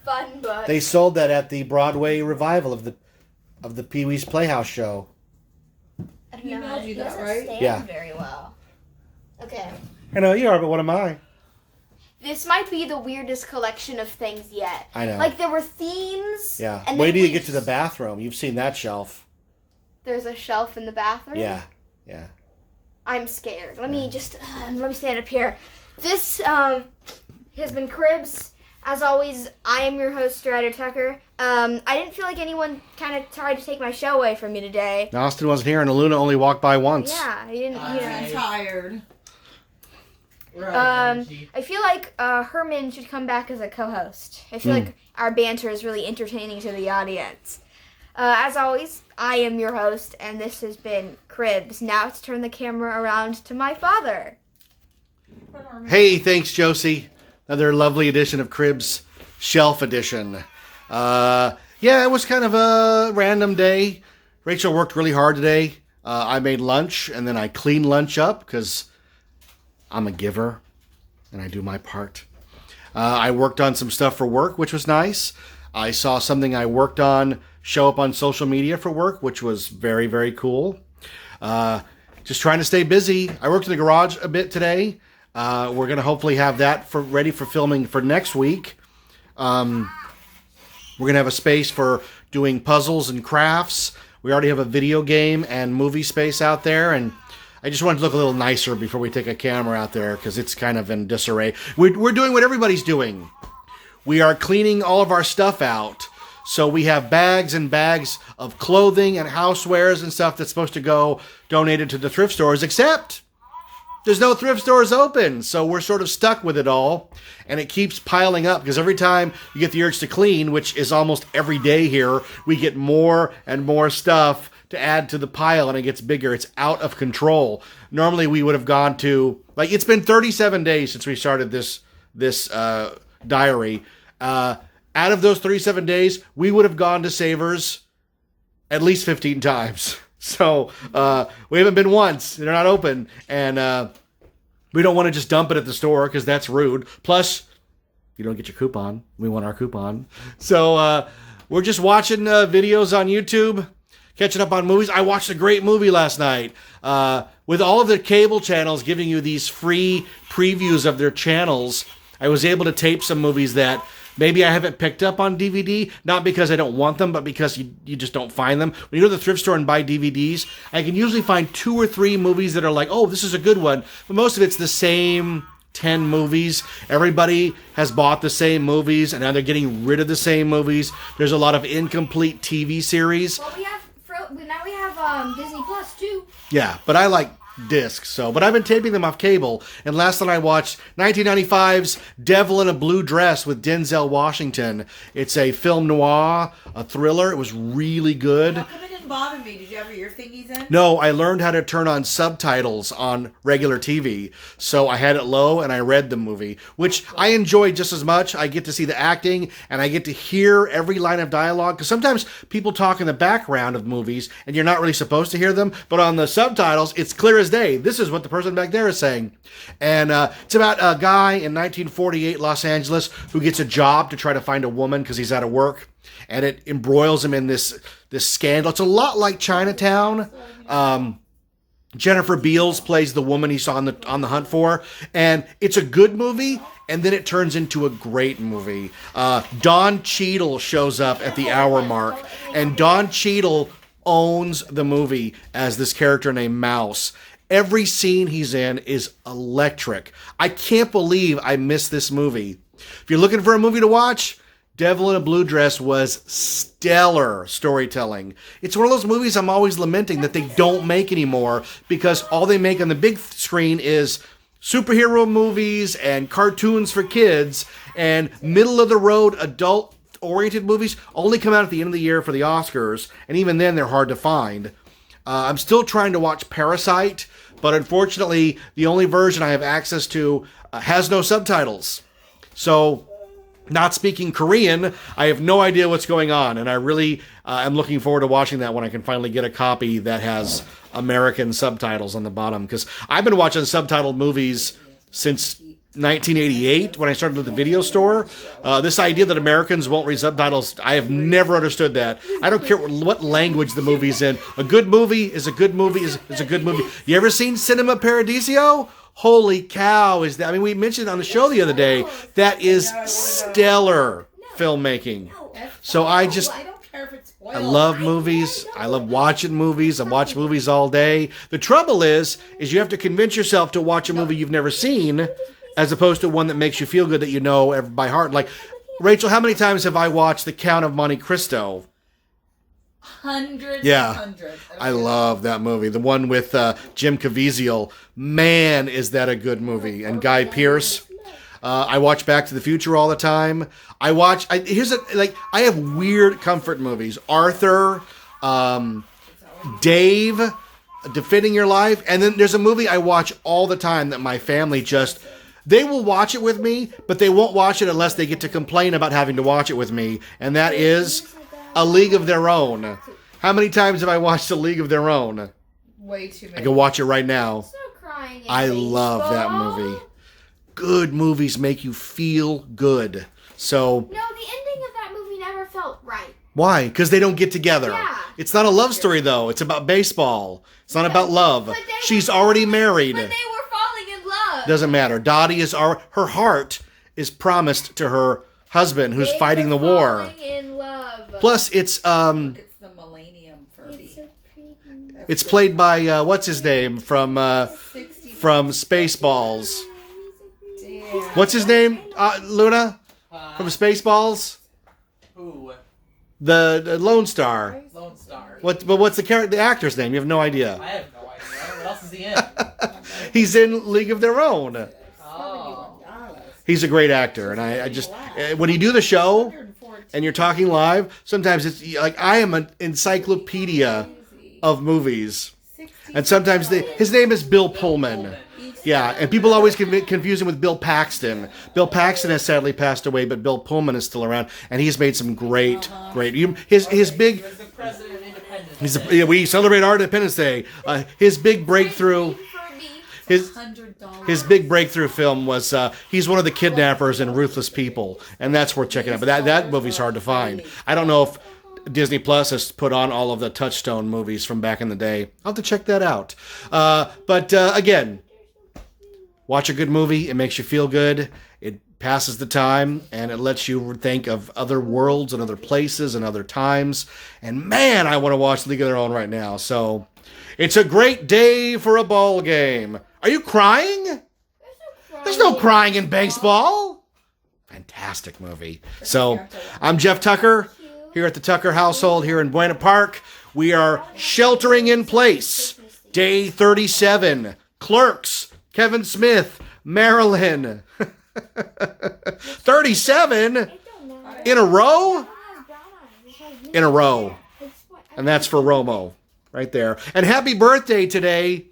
Fun book. They sold that at the Broadway revival of the Pee Wee's Playhouse show. I don't He know how emailed to- you he that, doesn't right? stand Yeah. very well. Okay. I know you are, but what am I? This might be the weirdest collection of things yet. I know. Like, there were themes. Yeah. And Wait then till you we get to the just- bathroom. You've seen that shelf. There's a shelf in the bathroom. Yeah. I'm scared. Let me stand up here. This has been Cribs. As always, I am your host, Strider Tucker. I didn't feel like anyone kind of tried to take my show away from me today. Austin wasn't here, and Aluna only walked by once. Yeah, he didn't. I'm tired. I feel like Herman should come back as a co-host. I feel like our banter is really entertaining to the audience. As always, I am your host, and this has been Cribs. Now let's turn the camera around to my father. Hey, thanks, Josie. Another lovely edition of Cribs Shelf Edition. Yeah, it was kind of a random day. Rachel worked really hard today. I made lunch, and then I cleaned lunch up because I'm a giver, and I do my part. I worked on some stuff for work, which was nice. I saw something I worked on show up on social media for work, which was very, very cool. Just trying to stay busy. I worked in the garage a bit today. We're going to hopefully have that ready for filming for next week. We're going to have a space for doing puzzles and crafts. We already have a video game and movie space out there, and I just wanted to look a little nicer before we take a camera out there because it's kind of in disarray. We're doing what everybody's doing. we are cleaning all of our stuff out. So we have bags and bags of clothing and housewares and stuff that's supposed to go donated to the thrift stores, except there's no thrift stores open. So we're sort of stuck with it all. And it keeps piling up because every time you get the urge to clean, which is almost every day here, we get more and more stuff to add to the pile, and it gets bigger. It's out of control. Normally we would have gone to, like, it's been 37 days since we started this diary. Out of those 37 days, we would have gone to Savers at least 15 times. So we haven't been once. They're not open. And we don't want to just dump it at the store because that's rude. Plus, you don't get your coupon. We want our coupon. So we're just watching videos on YouTube, catching up on movies. I watched a great movie last night. With all of the cable channels giving you these free previews of their channels, I was able to tape some movies that maybe I haven't picked up on DVD, not because I don't want them, but because you just don't find them. When you go to the thrift store and buy DVDs, I can usually find 2 or 3 movies that are like, oh, this is a good one. But most of it's the same 10 movies. Everybody has bought the same movies, and now they're getting rid of the same movies. There's a lot of incomplete TV series. Well, now we have Disney Plus too. Yeah, but I like discs, but I've been taping them off cable, and last night I watched 1995's Devil in a Blue Dress with Denzel Washington. It's a film noir, a thriller. It was really good. How come it didn't bother me? Did you have your earthingies in? No, I learned how to turn on subtitles on regular TV, so I had it low and I read the movie, which I enjoyed just as much. I get to see the acting, and I get to hear every line of dialogue, because sometimes people talk in the background of movies, and you're not really supposed to hear them, but on the subtitles, it's clear as day. This is what the person back there is saying. And it's about a guy in 1948 Los Angeles who gets a job to try to find a woman because he's out of work, and it embroils him in this scandal. It's a lot like Chinatown. Jennifer Beals plays the woman he's on the hunt for, and it's a good movie, and then it turns into a great movie. Don Cheadle shows up at the hour mark, and Don Cheadle owns the movie as this character named Mouse. Every scene he's in is electric. I can't believe I missed this movie. If you're looking for a movie to watch, Devil in a Blue Dress was stellar storytelling. It's one of those movies I'm always lamenting that they don't make anymore, because all they make on the big screen is superhero movies and cartoons for kids, and middle-of-the-road adult-oriented movies only come out at the end of the year for the Oscars, and even then they're hard to find. I'm still trying to watch Parasite, but unfortunately the only version I have access to has no subtitles. So, not speaking Korean, I have no idea what's going on, and I really am looking forward to watching that when I can finally get a copy that has American subtitles on the bottom, because I've been watching subtitled movies since 1988 when I started at the video store. This idea that Americans won't read subtitles, I have never understood that. I don't care what language the movie's in. A good movie is a good movie is a good movie. You ever seen Cinema Paradiso? Holy cow, is that? I mean, we mentioned on the show the other day, that is stellar filmmaking. So I love movies. I love watching movies. I watch movies all day. The trouble is you have to convince yourself to watch a movie you've never seen, as opposed to one that makes you feel good that you know by heart. Like, Rachel, how many times have I watched The Count of Monte Cristo? Hundreds. Yeah, and hundreds. I love that movie. The one with Jim Caviezel. Man, is that a good movie. And Guy Pearce. I watch Back to the Future all the time. I have weird comfort movies. Arthur, Dave, Defending Your Life. And then there's a movie I watch all the time that my family they will watch it with me, but they won't watch it unless they get to complain about having to watch it with me. And that is A League of Their Own. How many times have I watched A League of Their Own? Way too many. I can watch it right now. Stop crying. I love that movie. Good movies make you feel good. So, No, the ending of that movie never felt right. why? Because they don't get together. Yeah. It's not a love story, though. It's about baseball. It's not about love. She's already married. But they were falling in love. Doesn't matter. Dottie her heart is promised to her husband who's fighting the war. Falling in love. Plus, it's It's the Millennium Furby. it's played by what's his name from Spaceballs. Damn. What's his name? Luna? from Spaceballs? Who? The Lone Star. Lone Star. But what's the actor's name? You have no idea. I have no idea. What else is he in? He's in League of Their Own. Oh. He's a great actor, and I just when you do the show and you're talking live, sometimes it's like I am an encyclopedia of movies, and sometimes his name is Bill Pullman. Yeah, and people always confuse him with Bill Paxton. Bill Paxton has sadly passed away, but Bill Pullman is still around, and he's made some great. His big. He was the president of Independence He's Day. we celebrate our Independence Day. His big breakthrough. His big breakthrough film was he's one of the kidnappers in Ruthless People, and that's worth checking out. But that movie's hard to find. I don't know if Disney Plus has put on all of the Touchstone movies from back in the day. I'll have to check that out. But again, watch a good movie. It makes you feel good. It passes the time, and it lets you think of other worlds and other places and other times. And man, I want to watch League of Their Own right now. So it's a great day for a ball game. Are you crying? There's no crying in baseball. Fantastic movie. So I'm Jeff Tucker here at the Tucker household here in Buena Park. We are sheltering in place. Day 37. Clerks. Kevin Smith. Marilyn. 37 in a row? In a row. And that's for Romo right there. And happy birthday today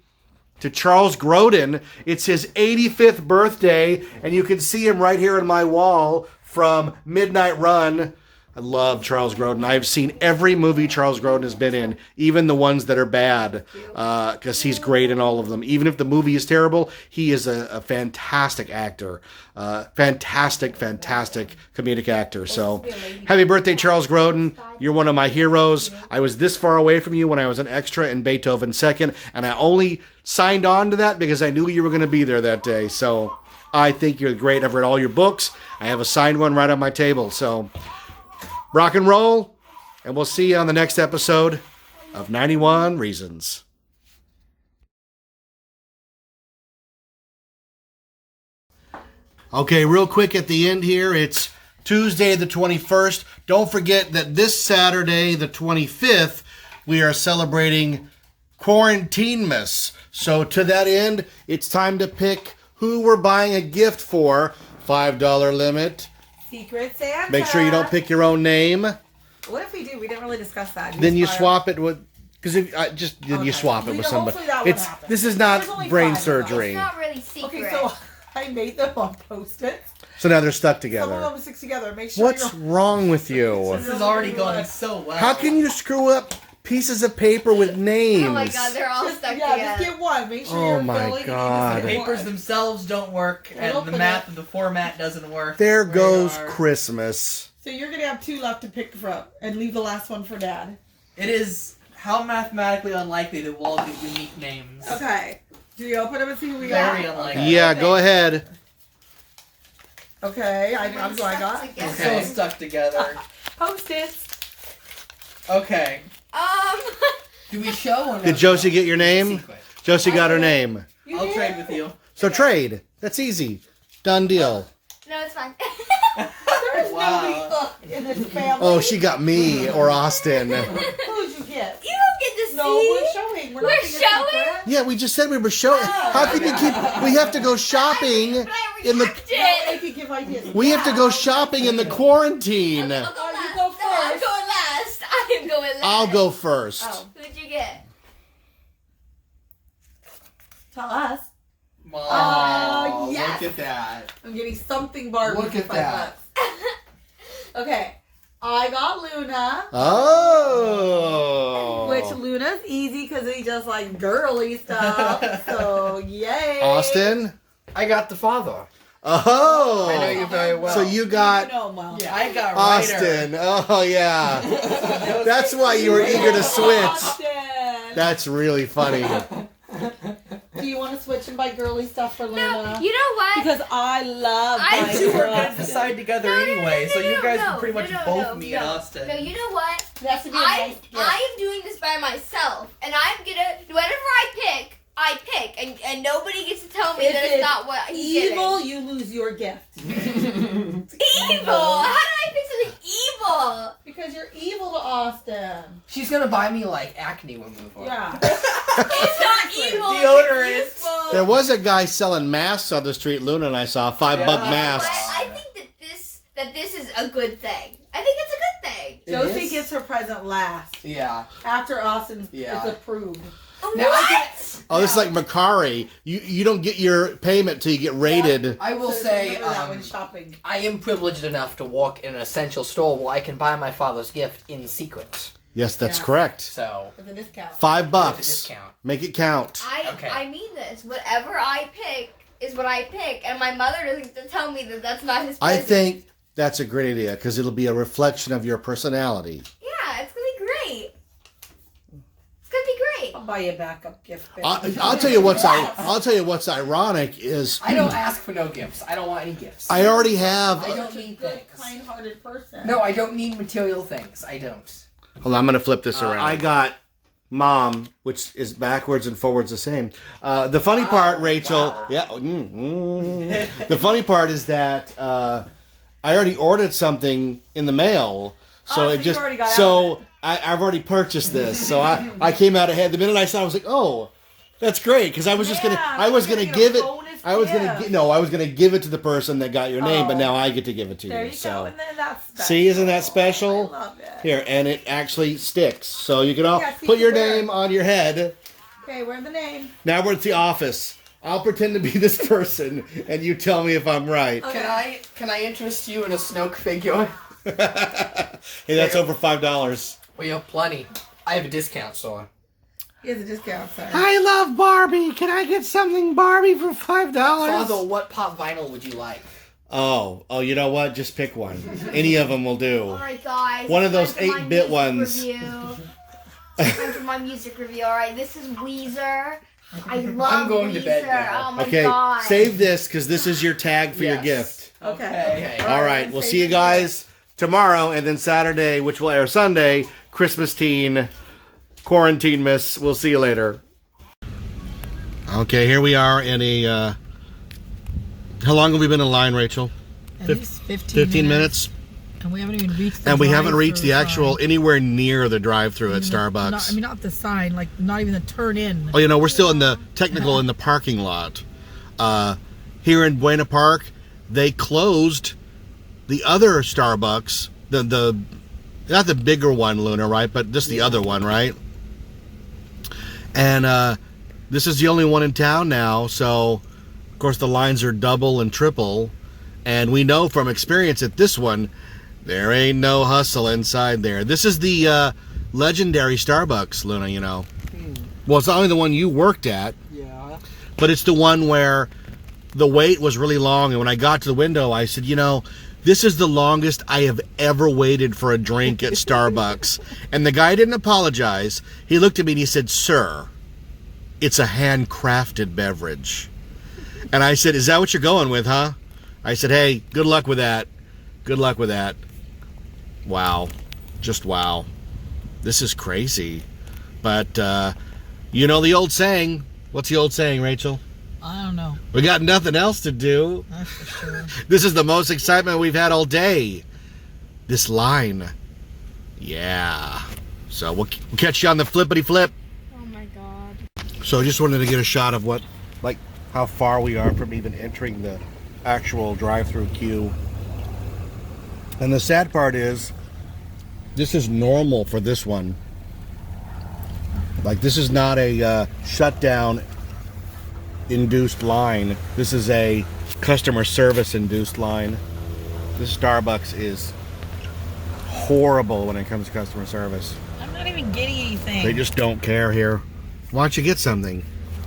to Charles Grodin. It's his 85th birthday, and you can see him right here on my wall from Midnight Run. I love Charles Grodin. I've seen every movie Charles Grodin has been in, even the ones that are bad, because he's great in all of them. Even if the movie is terrible, he is a fantastic actor. Fantastic comedic actor. So, happy birthday, Charles Grodin. You're one of my heroes. I was this far away from you when I was an extra in Beethoven Second, and I only signed on to that because I knew you were going to be there that day. So, I think you're great. I've read all your books. I have a signed one right on my table. So, rock and roll, and we'll see you on the next episode of 91 Reasons. Okay, real quick at the end here, it's Tuesday the 21st. Don't forget that this Saturday, the 25th, we are celebrating Quarantinemas. So to that end, it's time to pick who we're buying a gift for. $5 limit. Secret Santa. Make sure you don't pick your own name. What if we do? We didn't really discuss that. Then you swap it with, because if you swap it with somebody. This is not brain surgery. It's not really secret. Okay, so I made them on Post-its. So now they're stuck Some together. of them stick together. Make sure. What's wrong with you? This is already going so well. How can you screw up pieces of paper with names? Oh my god, they're all stuck Just together. get one. Make sure Oh you're my filling God. The it. papers themselves don't work, and the math of the format doesn't work. There goes Radar. Christmas. So you're gonna have two left to pick from, and leave the last one for Dad. It is how mathematically unlikely that we'll all get unique names. Okay. Do you open them and see who we got? Very unlikely. Yeah, go ahead. Okay, I'm so I got. So stuck together. Post-its. Okay. Do we show or no? Did Josie get your name? Secret. Josie got her name. You I'll did? trade with you. So trade. That's easy. Done deal. No, it's fine. There's Wow. no in this family. Oh, she got me or Austin. Who did you get? You don't get to see. No, we're showing. We're, not We're being a showing? secret. Yeah, we just said we were showing. How can you keep? We have to go shopping But I in the. rejected. I could give ideas. We have to go shopping in the quarantine. I'll go Oh, you last. go No, I'm first. going last. I am going last. I'll go first. Oh. Who'd you get? Tell us. Wow. Oh, yes. Look at that. I'm getting something Barbie Look for at that. $5. Okay. I got Luna. Oh. Which Luna's easy because he just like girly stuff. So yay. Austin. I got the father. Oh. I know you very well. So you got You know him well. Yeah, I got Ryder. Austin. Oh yeah. That's why you were eager to switch. Austin. That's really funny. Do you want to switch and buy girly stuff for Luna? No, you know what? Because I love I buying You two are for going to Austin. decide together No, no, anyway, no, so no, you guys no, can pretty much no, both no, me no. and Austin. No, you know what? It has to be a I nice gift. am doing this by myself, and I'm gonna whatever I pick, I pick, and nobody gets to tell me If that it's not what he's evil, giving. you lose your gift. Evil! How did I pick something evil? Because you're evil to Austin. She's gonna buy me like acne removal. Yeah. It's not evil. Deodorant. It's useful. There was a guy selling masks on the street, Luna and I saw, $5 masks. I think that this is a good thing. I think it's a good thing. Josie is? gets her present last. Yeah. After Austin Yeah. is approved. Now What? Oh, this is like Macari. You don't get your payment till you get rated. I will So say, remember that when shopping. I am privileged enough to walk in an essential store where I can buy my father's gift in secret. Yes, that's Yeah. correct. So, With a discount. $5. with a discount. Make it count. Okay. I mean this. Whatever I pick is what I pick, and my mother doesn't get to tell me that that's not his I present. think that's a great idea because it'll be a reflection of your personality. Yeah, it's gonna be great. It's gonna be great. I'll buy you a backup gift. babe. I'll tell you what's ironic is I don't ask for no gifts. I don't want any gifts. I already have. I don't Such a need good, things. kind-hearted person. No, I don't need material things. I don't. Hold on, I'm gonna flip this around. I got Mom, which is backwards and forwards the same. The funny part, Rachel. wow. Yeah. The funny part is that I already ordered something in the mail, so Oh, it so just you already got out so of it. I've already purchased this, so I came out ahead. The minute I saw it, I was like, oh, that's great, because I was just Yeah, I was you're gonna gonna get give a it. bonus I was gonna gift. no, I was gonna give it to the person that got your name, but Oh. now I get to give it to There you. you So. go. And then that's special. See, isn't that special? I love it. Here, and it actually sticks. So you can all Yeah, see, put your where? name on your head. Okay, where's the name? Now we're at the office. I'll pretend to be this person, and you tell me if I'm right. Can I interest you in a Snoke figure? Hey, that's over $5. We have plenty. I have a discount store. He has a discount, sorry. I love Barbie. Can I get something Barbie for $5? Father, what pop vinyl would you like? Oh, you know what? Just pick one. Any of them will do. Alright, guys. One of those time for my 8-bit music ones. Review. Time for my music review. Alright, this is Weezer. I love I'm going Weezer. to bed now. Oh my Okay, god. save this because this is your tag for your Yes. gift. Okay. Okay. All right, we'll see you guys tomorrow, and then Saturday, which will air Sunday, Christmas Teen, Quarantine Miss. We'll see you later. Okay, here we are in a. How long have we been in line, Rachel? At least 15 minutes. And we haven't even reached the And we haven't reached drive-thru the actual sign. anywhere near the drive-through at Not, Starbucks. not the sign, like not even the turn in. Oh, you know, we're still in the technical in the parking lot. Here in Buena Park, they closed the other Starbucks, the not the bigger one, Luna, right? But just the other one, right? And this is the only one in town now, so of course the lines are double and triple. And we know from experience at this one, there ain't no hustle inside there. This is the legendary Starbucks, Luna, you know. Well, it's not only the one you worked at, Yeah. but it's the one where the wait was really long. And when I got to the window, I said, you know, this is the longest I have ever waited for a drink at Starbucks. And the guy didn't apologize. He looked at me and he said, sir, it's a handcrafted beverage. And I said, is that what you're going with, huh? I said, hey, good luck with that. Good luck with that. Wow. Just wow. This is crazy. But, you know the old saying. What's the old saying, Rachel? I don't know. We got nothing else to do. That's for sure. This is the most excitement we've had all day. This line. Yeah. So we'll catch you on the flippity flip. Oh my god. So I just wanted to get a shot of what, like, how far we are from even entering the actual drive-through queue. And the sad part is, this is normal for this one. Like, this is not a shutdown induced line. This is a customer service induced line. This Starbucks is horrible when it comes to customer service. I'm not even getting anything. They just don't care here. Why don't you get something?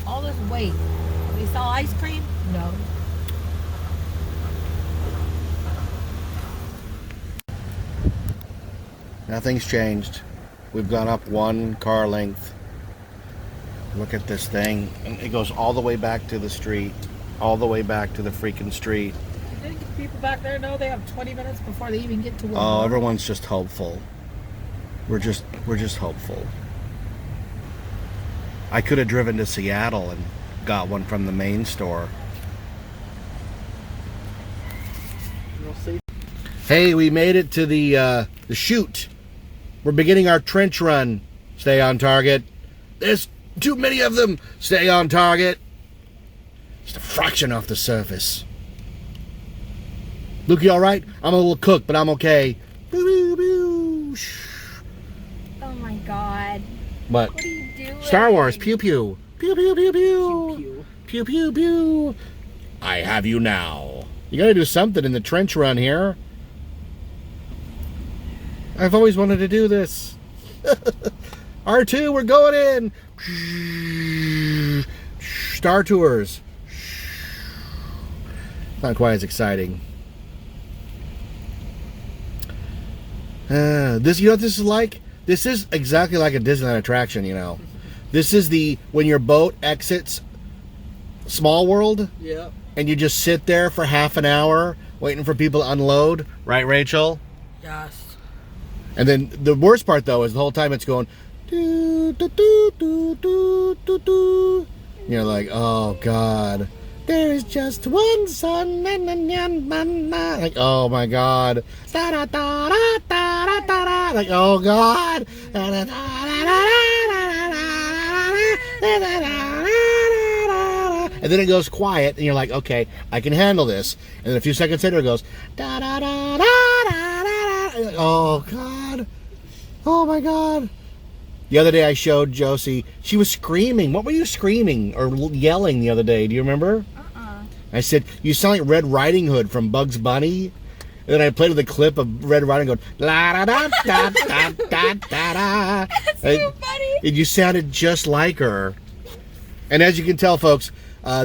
All this wait. They sell ice cream? No. Nothing's changed. We've gone up one car length. Look at this thing. And it goes all the way back to the street. All the way back to the freaking street. Did people back there know they have 20 minutes before they even get to work? Oh, everyone's just hopeful. We're just hopeful. I could have driven to Seattle and got one from the main store. We'll see. Hey, we made it to the chute. We're beginning our trench run. Stay on target. There's too many of them. Stay on target. Just a fraction off the surface. Luke, you all right? I'm a little cooked, but I'm okay. Oh my god. What? What are you doing? Star Wars. Pew pew. Pew pew pew pew. Pew. Pew pew pew. I have you now. You gotta do something in the trench run here. I've always wanted to do this. R2, we're going in. Star Tours. Not quite as exciting. This, you know what this is like? This is exactly like a Disneyland attraction, you know. This is when your boat exits Small World. Yeah. And you just sit there for half an hour waiting for people to unload. Right, Rachel? Yes. And then the worst part, though, is the whole time it's going... Doo, doo, doo, doo, doo, doo, doo. And you're like, oh, God. There is just one sun. Like, oh, my God. Like, oh, God. And then it goes quiet, and you're like, okay, I can handle this. And then a few seconds later, it goes, da da da da da da. Like, oh, God. Oh, my God. The other day I showed Josie, she was screaming. What were you screaming or yelling the other day? Do you remember? I said, you sound like Red Riding Hood from Bugs Bunny. And then I played with a clip of Red Riding Hood going, la da da da da da da da. That's so funny. And you sounded just like her. And as you can tell, folks,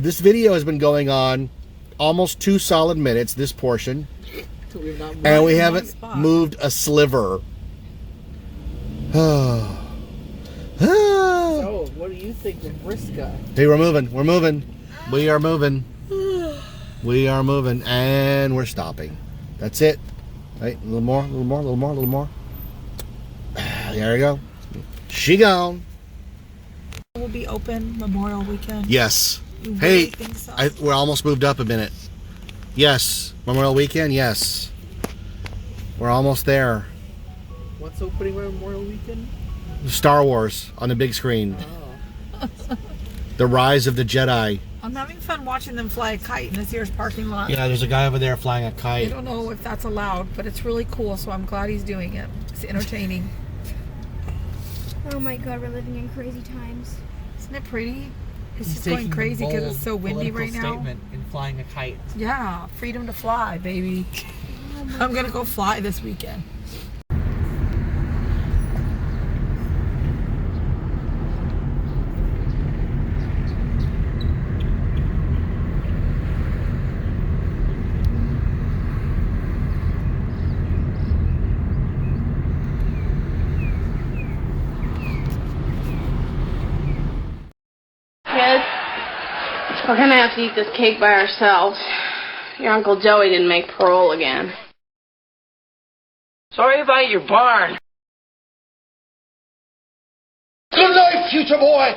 this video has been going on almost 2 solid minutes, this portion. So we've not moved And we in one haven't spot. moved a sliver. So, what do you think of Vriska? Hey, we're moving. We're moving. We are moving. We are moving. And we're stopping. That's it. Right, a little more, a little more, a little more, a little more. There we go. She gone. Will be open Memorial Weekend. Yes. You Hey, really think so? we're almost moved up a minute. Yes. Memorial Weekend, yes. We're almost there. What's opening Memorial Weekend? Star Wars on the big screen. Oh. The Rise of the Jedi. I'm having fun watching them fly a kite in this year's parking lot. Yeah, there's a guy over there flying a I kite. don't know if that's allowed, but it's really cool, so I'm glad he's doing it. It's entertaining. Oh my god, we're living in crazy times. Isn't it pretty? It's He's just going taking a crazy because it's bold so windy political right now. statement in flying a kite. Yeah, freedom to fly, baby. I'm gonna go fly this weekend. Kids, we're gonna have to eat this cake by ourselves. Your Uncle Joey didn't make parole again. Sorry about your barn. Good night, future boy!